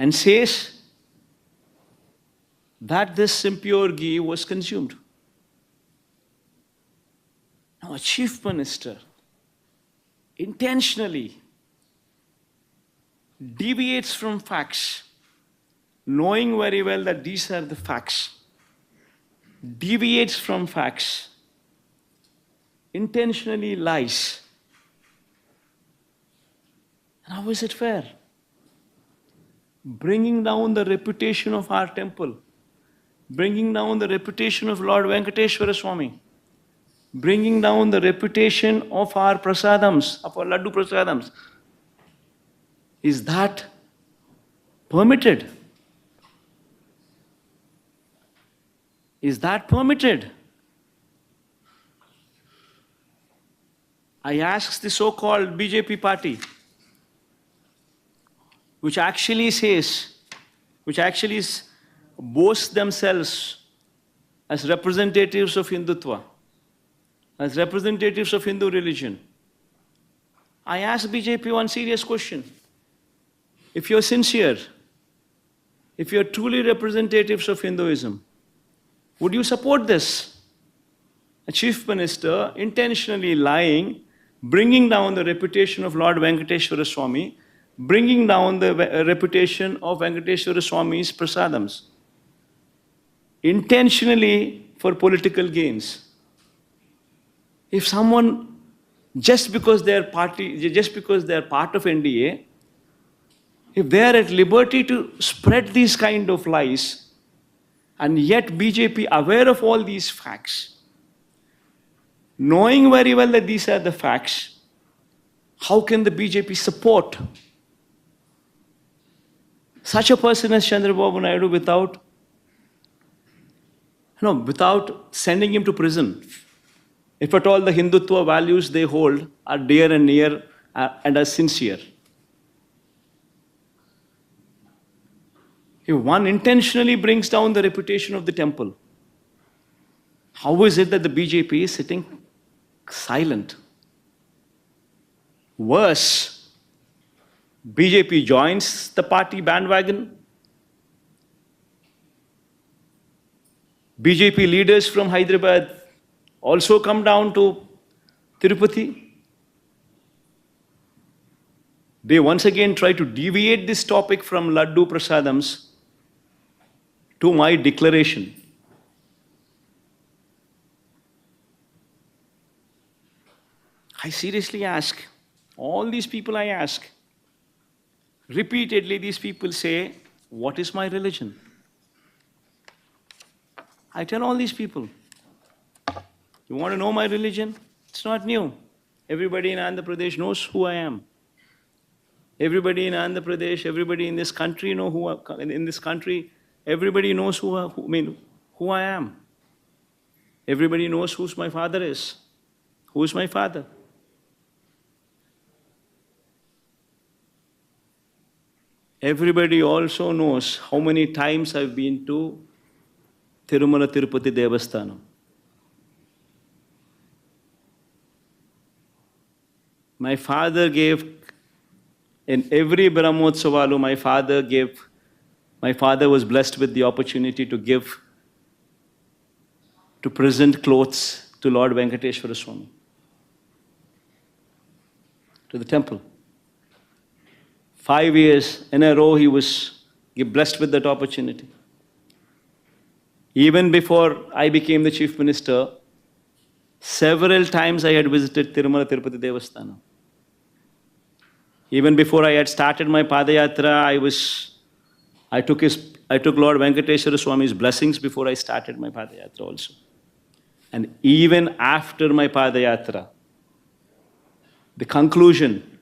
and says that this impure ghee was consumed. Now, a chief minister intentionally deviates from facts, knowing very well that these are the facts, deviates from facts, intentionally lies. And how is it fair? Bringing down the reputation of our temple, bringing down the reputation of Lord Venkateshwara Swami, bringing down the reputation of our prasadams, of our laddu prasadams. Is that permitted? Is that permitted? I ask the so-called BJP party, which actually boasts themselves as representatives of Hindutva, as representatives of Hindu religion. I ask BJP one serious question. If you're sincere, if you're truly representatives of Hinduism, would you support this? A chief minister intentionally lying, bringing down the reputation of Lord Venkateshwara Swami, bringing down the reputation of Venkateshwara Swami's prasadams, intentionally for political gains. If someone, just because they're part of NDA, if they are at liberty to spread these kind of lies, and yet BJP aware of all these facts, knowing very well that these are the facts, how can the BJP support such a person as Chandrababu Naidu without sending him to prison? If at all the Hindutva values they hold are dear and near and are sincere. If one intentionally brings down the reputation of the temple, how is it that the BJP is sitting silent? Worse, BJP joins the party bandwagon. BJP leaders from Hyderabad also come down to Tirupati. They once again try to deviate this topic from Laddu Prasadams to my declaration. I seriously ask, all these people I ask, repeatedly these people say, what is my religion? I tell all these people, you want to know my religion? It's not new. Everybody in Andhra Pradesh knows who I am. Everybody in Andhra Pradesh, everybody in this country everybody knows who I am. Everybody knows who my father is. Who is my father? Everybody also knows how many times I've been to Tirumala Tirupati Devasthanam. My father gave, in every Brahmotsavalu, my father was blessed with the opportunity to present clothes to Lord Venkateshwara Swami, to the temple. 5 years in a row he was blessed with that opportunity. Even before I became the chief minister, several times I had visited Tirumala Tirupati Devasthanam. Even before I had started my Padayatra, I took Lord Venkateshwara Swami's blessings before I started my Padayatra also. And even after my Padayatra, the conclusion,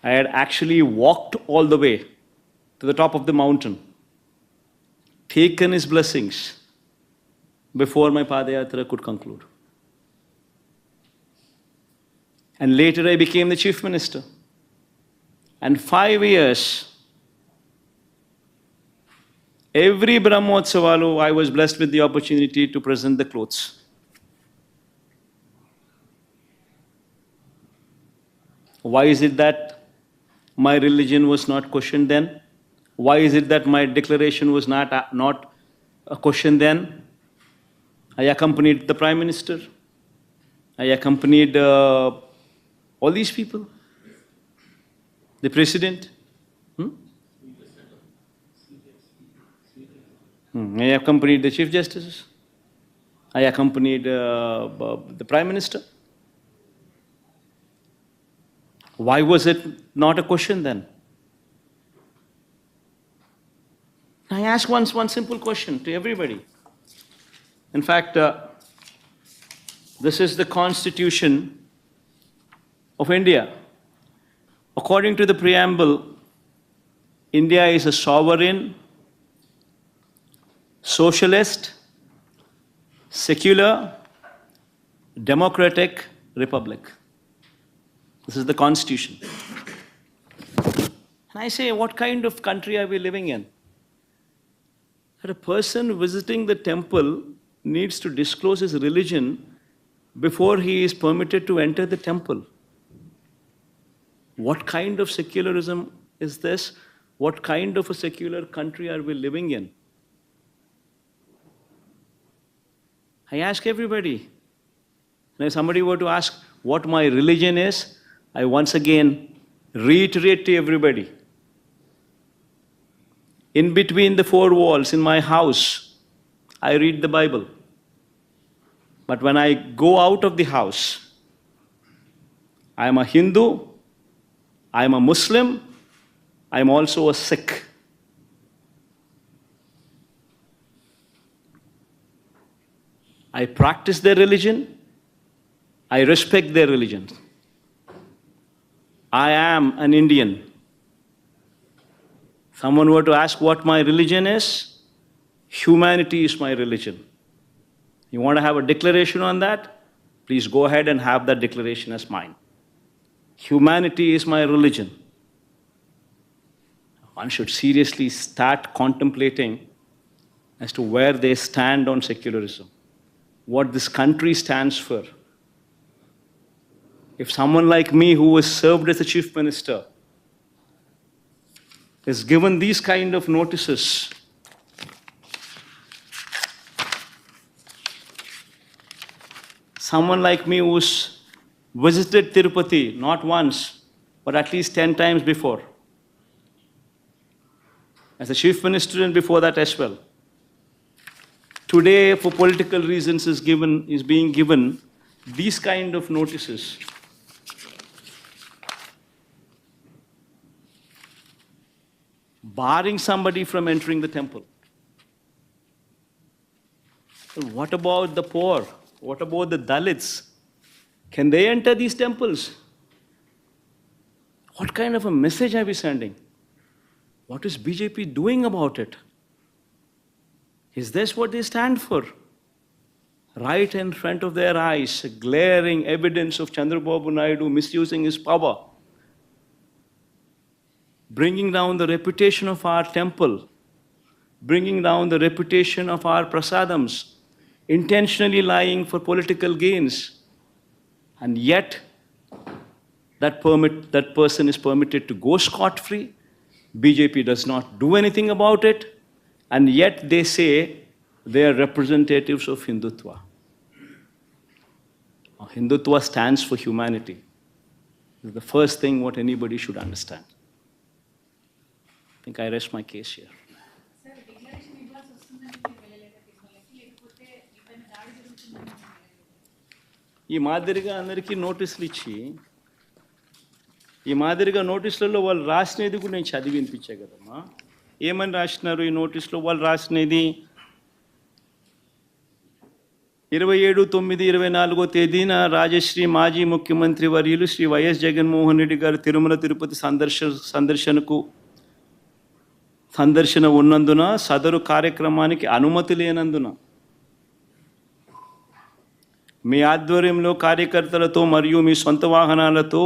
I had actually walked all the way to the top of the mountain, taken his blessings before my Padayatra could conclude. And later I became the chief minister. And 5 years, every Brahmotsavalu, I was blessed with the opportunity to present the clothes. Why is it that my religion was not questioned then? Why is it that my declaration was not a question then? I accompanied the Prime Minister. I accompanied all these people. The President. I accompanied the Chief Justice. I accompanied the Prime Minister. Why was it not a question then? I ask one simple question to everybody. In fact, this is the Constitution of India. According to the preamble, India is a sovereign, socialist, secular, democratic republic. This is the Constitution. And I say, what kind of country are we living in? That a person visiting the temple needs to disclose his religion before he is permitted to enter the temple. What kind of secularism is this? What kind of a secular country are we living in? I ask everybody. And if somebody were to ask what my religion is, I once again reiterate to everybody. In between the four walls in my house, I read the Bible. But when I go out of the house, I am a Hindu, I am a Muslim, I am also a Sikh. I practice their religion, I respect their religion. I am an Indian. Someone were to ask what my religion is, humanity is my religion. You want to have a declaration on that? Please go ahead and have that declaration as mine. Humanity is my religion. One should seriously start contemplating as to where they stand on secularism, what this country stands for. If someone like me who was served as a chief minister is given these kind of notices, someone like me who's visited Tirupati not once, but at least 10 times before, as a chief minister and before that as well, today for political reasons is being given these kind of notices. Barring somebody from entering the temple. Well, what about the poor? What about the Dalits? Can they enter these temples? What kind of a message are we sending? What is BJP doing about it? Is this what they stand for? Right in front of their eyes, glaring evidence of Chandrababu Naidu misusing his power, bringing down the reputation of our temple, bringing down the reputation of our prasadams, intentionally lying for political gains, and yet that person is permitted to go scot-free. BJP does not do anything about it, and yet they say they are representatives of Hindutva. Hindutva stands for humanity. This is the first thing what anybody should understand. I think I rest my case here. Sir, declaration ఇవ్వాల్సి వస్తుందని మీరు వెళ్ళలేదా తిరుమలకి, లేకపోతే ఏమైనా దాడి జరుగుతుందని మీరు వెళ్ళలేదా? ఈ మాదిరిగా అందరికీ నోటీసులు ఇచ్చి, ఈ మాదిరిగా నోటీసులలో వాళ్ళు రాసినది కూడా నేను చదివి వినిపించే కదమ్మా. ఏమని రాసినారు ఈ నోటీసులో? వాళ్ళు రాసినది 27/9/24 తేదీన రాజశ్రీ మాజీ ముఖ్యమంత్రి వర్యులు శ్రీ వైఎస్ జగన్మోహన్ రెడ్డి గారు తిరుమల తిరుపతి సందర్శన ఉన్నందున సదరు కార్యక్రమానికి అనుమతి లేనందున మీ ఆధ్వర్యంలో కార్యకర్తలతో మరియు మీ సొంత వాహనాలతో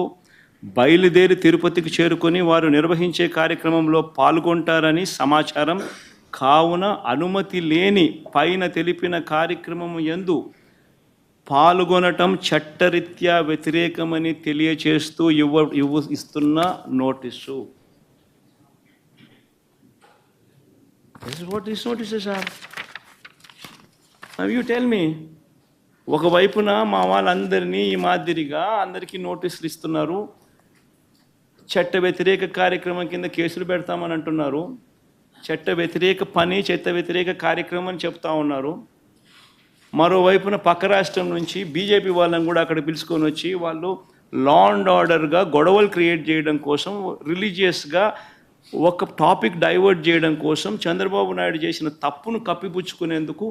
బయలుదేరి తిరుపతికి చేరుకొని వారు నిర్వహించే కార్యక్రమంలో పాల్గొంటారని సమాచారం. కావున అనుమతి లేని పైన తెలిపిన కార్యక్రమం యందు పాల్గొనటం చట్టరీత్యా వ్యతిరేకమని తెలియచేస్తూ ఇస్తున్న notice. This is what these notices are. Now you tell me, ఒకవైపున మా వాళ్ళందరినీ ఈ మాదిరిగా అందరికీ నోటీసులు ఇస్తున్నారు, చట్ట వ్యతిరేక కార్యక్రమం కింద కేసులు పెడతామని అంటున్నారు, చట్ట వ్యతిరేక పని, చట్ట వ్యతిరేక కార్యక్రమం అని చెప్తా ఉన్నారు. మరోవైపున పక్క రాష్ట్రం నుంచి బీజేపీ వాళ్ళని కూడా అక్కడ పిలుచుకొని వచ్చి వాళ్ళు లా అండ్ ఆర్డర్గా గొడవలు క్రియేట్ చేయడం కోసం, రిలీజియస్గా ఒక టాపిక్ డైవర్ట్ చేయడం కోసం చంద్రబాబు నాయుడు చేసిన తప్పును కప్పిపుచ్చుకునేందుకు,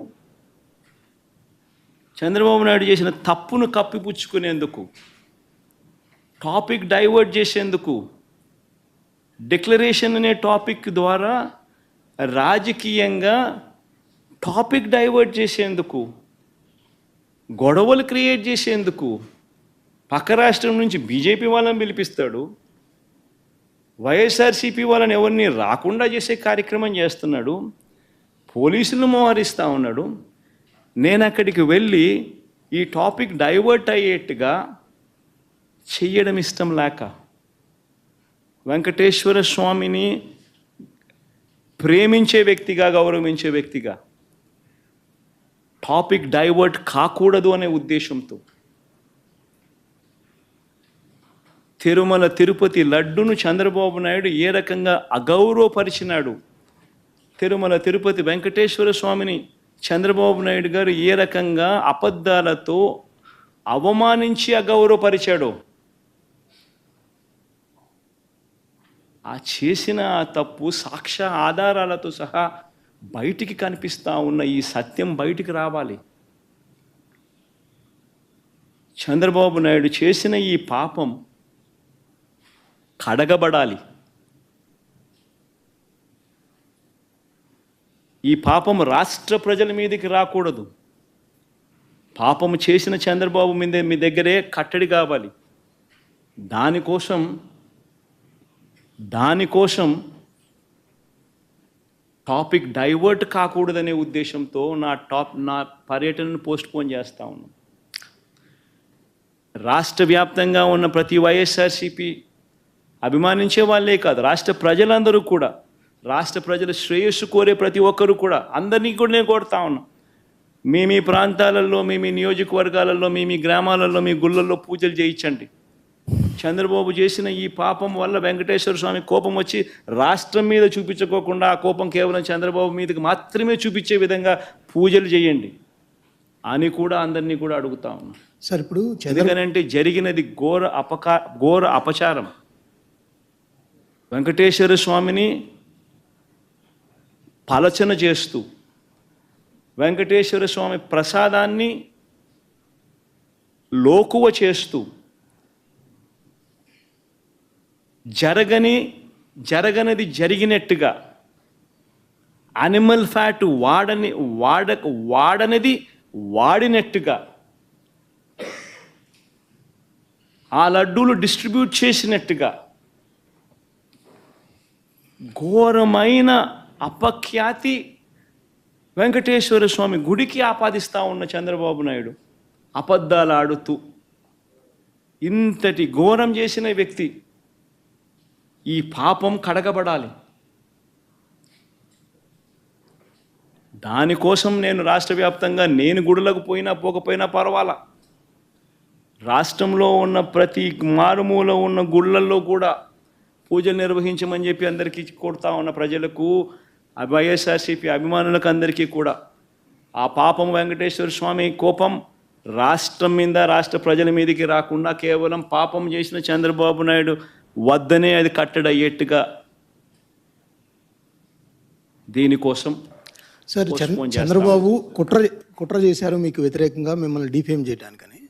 టాపిక్ డైవర్ట్ చేసేందుకు, డిక్లరేషన్ అనే టాపిక్ ద్వారా రాజకీయంగా టాపిక్ డైవర్ట్ చేసేందుకు, గొడవలు క్రియేట్ చేసేందుకు పక్క రాష్ట్రం నుంచి బీజేపీ వాళ్ళని పిలిపిస్తాడు, వైఎస్ఆర్సీపీ వాళ్ళని ఎవరిని రాకుండా చేసే కార్యక్రమం చేస్తున్నాడు, పోలీసులను మోహరిస్తూ ఉన్నాడు. నేను అక్కడికి వెళ్ళి ఈ టాపిక్ డైవర్ట్ అయ్యేట్టుగా చెయ్యడం ఇష్టం లేక, వెంకటేశ్వర స్వామిని ప్రేమించే వ్యక్తిగా, గౌరవించే వ్యక్తిగా టాపిక్ డైవర్ట్ కాకూడదు అనే ఉద్దేశంతో తిరుమల తిరుపతి లడ్డును చంద్రబాబు నాయుడు ఏ రకంగా అగౌరవపరిచినాడు, తిరుమల తిరుపతి వెంకటేశ్వర స్వామిని చంద్రబాబు నాయుడు గారు ఏ రకంగా అబద్ధాలతో అవమానించి అగౌరవపరిచాడో, ఆ చేసిన ఆ తప్పు సాక్ష్య ఆధారాలతో సహా బయటికి కనిపిస్తూ ఉన్న ఈ సత్యం బయటికి రావాలి. చంద్రబాబు నాయుడు చేసిన ఈ పాపం కడగబడాలి. ఈ పాపం రాష్ట్ర ప్రజల మీదకి రాకూడదు. పాపము చేసిన చంద్రబాబు మీద మీ దగ్గరే కట్టడి కావాలి. దానికోసం టాపిక్ డైవర్ట్ కాకూడదనే ఉద్దేశంతో నా పర్యటనను పోస్ట్పోన్ చేస్తూ ఉన్నాం. రాష్ట్ర వ్యాప్తంగా ఉన్న ప్రతి వైఎస్ఆర్సీపీ అభిమానించే వాళ్ళే కాదు, రాష్ట్ర ప్రజలందరూ కూడా, రాష్ట్ర ప్రజల శ్రేయస్సు కోరే ప్రతి ఒక్కరూ కూడా, అందరినీ కూడా నేను కోరుతా ఉన్నాం, మీ ప్రాంతాలలో, మీ నియోజకవర్గాలలో, మీ గ్రామాలలో, మీ గుళ్ళల్లో పూజలు చేయించండి. చంద్రబాబు చేసిన ఈ పాపం వల్ల వెంకటేశ్వర స్వామి కోపం వచ్చి రాష్ట్రం మీద చూపించుకోకుండా ఆ కోపం కేవలం చంద్రబాబు మీదకి మాత్రమే చూపించే విధంగా పూజలు చేయండి అని కూడా అందరినీ కూడా అడుగుతా ఉన్నాం. సార్, ఇప్పుడు ఎందుకనంటే జరిగినది ఘోర అపచారం. వెంకటేశ్వర స్వామిని పలచన చేస్తూ, వెంకటేశ్వర స్వామి ప్రసాదాన్ని లోకువ చేస్తూ, జరగనది జరిగినట్టుగా, అనిమల్ ఫ్యాట్ వాడనిది వాడినట్టుగా, ఆ లడ్డూలు డిస్ట్రిబ్యూట్ చేసినట్టుగా ఘోరమైన అపఖ్యాతి వెంకటేశ్వర స్వామి గుడికి ఆపాదిస్తూ ఉన్న చంద్రబాబు నాయుడు అబద్ధాలు ఆడుతూ ఇంతటి ఘోరం చేసిన వ్యక్తి, ఈ పాపం కడగబడాలి. దానికోసం నేను రాష్ట్ర వ్యాప్తంగా నేను గుడులకు పోకపోయినా పర్వాలా, రాష్ట్రంలో ఉన్న ప్రతి మారుమూల ఉన్న గుళ్ళల్లో కూడా పూజలు నిర్వహించమని చెప్పి అందరికీ కొడతా ఉన్న ప్రజలకు, వైఎస్ఆర్సీపీ అభిమానులకు అందరికీ కూడా ఆ పాపం వెంకటేశ్వర స్వామి కోపం రాష్ట్రం మీద, రాష్ట్ర ప్రజల మీదకి రాకుండా కేవలం పాపం చేసిన చంద్రబాబు నాయుడు వద్దనే అది కట్టడి అయ్యేట్టుగా దీనికోసం సార్, చంద్రబాబు కుట్ర చేశారు మీకు వ్యతిరేకంగా, మిమ్మల్ని డిఫేమ్ చేయడానికని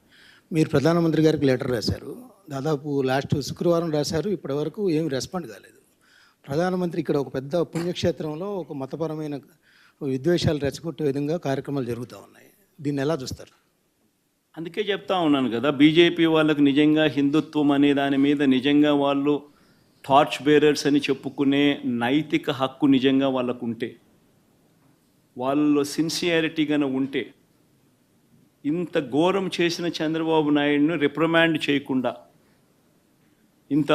మీరు ప్రధానమంత్రి గారికి లెటర్ రాశారు. దాదాపు లాస్ట్ శుక్రవారం రాశారు. ఇప్పటివరకు ఏమి రెస్పాండ్ కాలేదు. ప్రధానమంత్రి ఇక్కడ ఒక పెద్ద పుణ్యక్షేత్రంలో ఒక మతపరమైన విద్వేషాలు రెచ్చగొట్టే విధంగా కార్యక్రమాలు జరుగుతూ ఉన్నాయి. దీన్ని ఎలా చూస్తారు? అందుకే చెప్తా ఉన్నాను కదా, బీజేపీ వాళ్ళకు నిజంగా హిందుత్వం అనే దాని మీద నిజంగా వాళ్ళు టార్చ్ బేరర్స్ అని చెప్పుకునే నైతిక హక్కు నిజంగా వాళ్ళకు ఉంటే, వాళ్ళలో సిన్సియారిటీగానే ఉంటే, ఇంత ఘోరం చేసిన చంద్రబాబు నాయుడును రిప్రమాండ్ చేయకుండా, ఇంత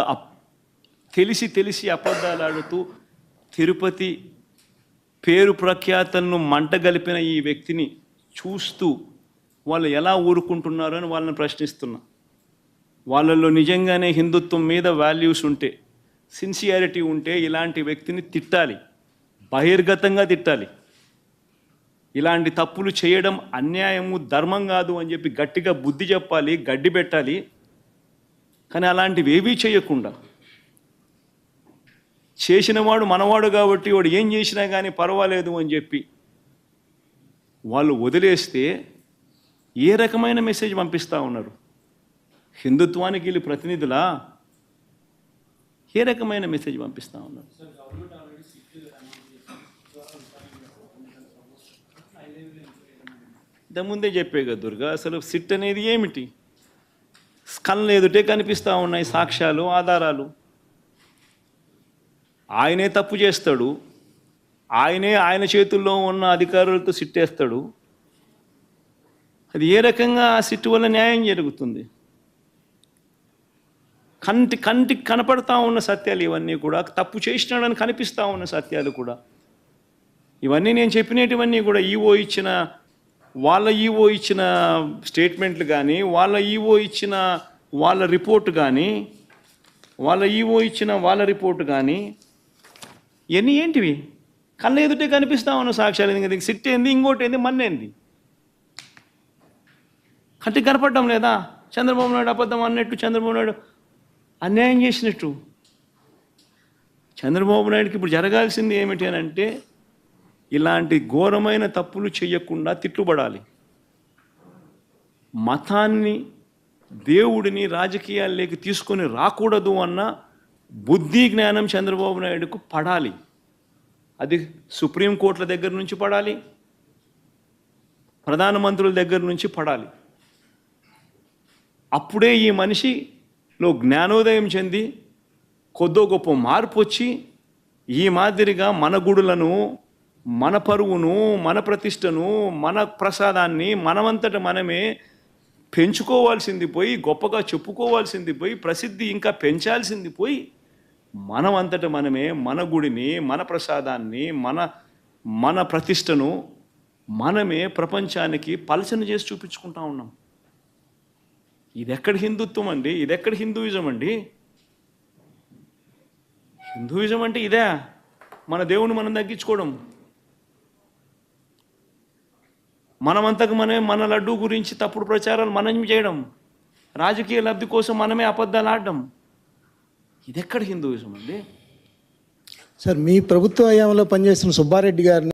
తెలిసి అబద్ధాలు ఆడుతూ తిరుపతి పేరు ప్రఖ్యాతలను మంటగలిపిన ఈ వ్యక్తిని చూస్తూ వాళ్ళు ఎలా ఊరుకుంటున్నారు అని వాళ్ళని ప్రశ్నిస్తున్నా. వాళ్ళల్లో నిజంగానే హిందుత్వం మీద వాల్యూస్ ఉంటే, సిన్సియారిటీ ఉంటే ఇలాంటి వ్యక్తిని తిట్టాలి, బహిర్గతంగా తిట్టాలి. ఇలాంటి తప్పులు చేయడం అన్యాయము, ధర్మం కాదు అని చెప్పి గట్టిగా బుద్ధి చెప్పాలి, గడ్డి పెట్టాలి. కానీ అలాంటివి ఏవీ చేయకుండా చేసినవాడు మనవాడు కాబట్టి వాడు ఏం చేసినా కానీ పర్వాలేదు అని చెప్పి వాళ్ళు వదిలేస్తే ఏ రకమైన మెసేజ్ పంపిస్తూ ఉన్నారు? హిందుత్వానికి వీళ్ళు ప్రతినిధులా? ఏ రకమైన మెసేజ్ పంపిస్తూ ఉన్నారు? ఇంతకుముందే చెప్పే కదా దుర్గా, అసలు సిట్ అనేది ఏమిటి? కళ్ళు ఎదుటే కనిపిస్తూ ఉన్నాయి సాక్ష్యాలు, ఆధారాలు. ఆయనే తప్పు చేస్తాడు, ఆయన చేతుల్లో ఉన్న అధికారులతో సిట్టేస్తాడు. అది ఏ రకంగా ఆ సిట్టు వల్ల న్యాయం జరుగుతుంది? కంటికి కనపడతా ఉన్న సత్యాలు ఇవన్నీ కూడా, తప్పు చేసినాడని కనిపిస్తూ ఉన్న సత్యాలు కూడా. ఇవన్నీ నేను చెప్పినటువన్నీ కూడా వాళ్ళ ఈవో ఇచ్చిన స్టేట్మెంట్లు కానీ, వాళ్ళ ఈవో ఇచ్చిన వాళ్ళ రిపోర్ట్ కానీ, ఇవన్నీ ఏంటివి? కళ్ళ ఎదుటే కనిపిస్తూ ఉన్న సాక్ష్యాలు. ఇంకా సిట్ ఏంది, ఇంకోటి ఏంది, మన్నేంది? కంటికి కనపడడం లేదా? చంద్రబాబు నాయుడు అబద్ధం అన్నట్టు, చంద్రబాబు నాయుడు అన్యాయం చేసినట్టు. చంద్రబాబు నాయుడుకి ఇప్పుడు జరగాల్సింది ఏమిటి అని అంటే, ఇలాంటి ఘోరమైన తప్పులు చేయకుండా తిట్టుబడాలి. మతాన్ని, దేవుడిని రాజకీయాల్లోకి తీసుకొని రాకూడదు అన్న బుద్ధి జ్ఞానం చంద్రబాబు నాయుడుకు పడాలి. అది సుప్రీంకోర్టుల దగ్గర నుంచి పడాలి, ప్రధానమంత్రుల దగ్గర నుంచి పడాలి. అప్పుడే ఈ మనిషిలో జ్ఞానోదయం చెంది కొద్దో గొప్ప మార్పు వచ్చి ఈ మాదిరిగా మన గుడులను, మన పరువును, మన ప్రతిష్టను, మన ప్రసాదాన్ని మనమంతట మనమే పెంచుకోవాల్సింది పోయి, గొప్పగా చెప్పుకోవాల్సింది పోయి, ప్రసిద్ధి ఇంకా పెంచాల్సింది పోయి, మనమంతట మనమే మన గుడిని, మన ప్రసాదాన్ని, మన ప్రతిష్టను మనమే ప్రపంచానికి పలచన చేసి చూపించుకుంటా ఉన్నాం. ఇదెక్కడ హిందుత్వం అండి? ఇదెక్కడ హిందూయిజం అండి? హిందూయిజం అంటే ఇదే, మన దేవుని మనం తగ్గించుకోవడం, మనమంతకు మనమే మన లడ్డూ గురించి తప్పుడు ప్రచారాలు మనం చేయడం, రాజకీయ లబ్ధి కోసం మనమే అబద్ధాలు ఆడడం. ఇదెక్కడ హిందూయిజం అండి? సార్, మీ ప్రభుత్వ హయాంలో పనిచేస్తున్న సుబ్బారెడ్డి గారిని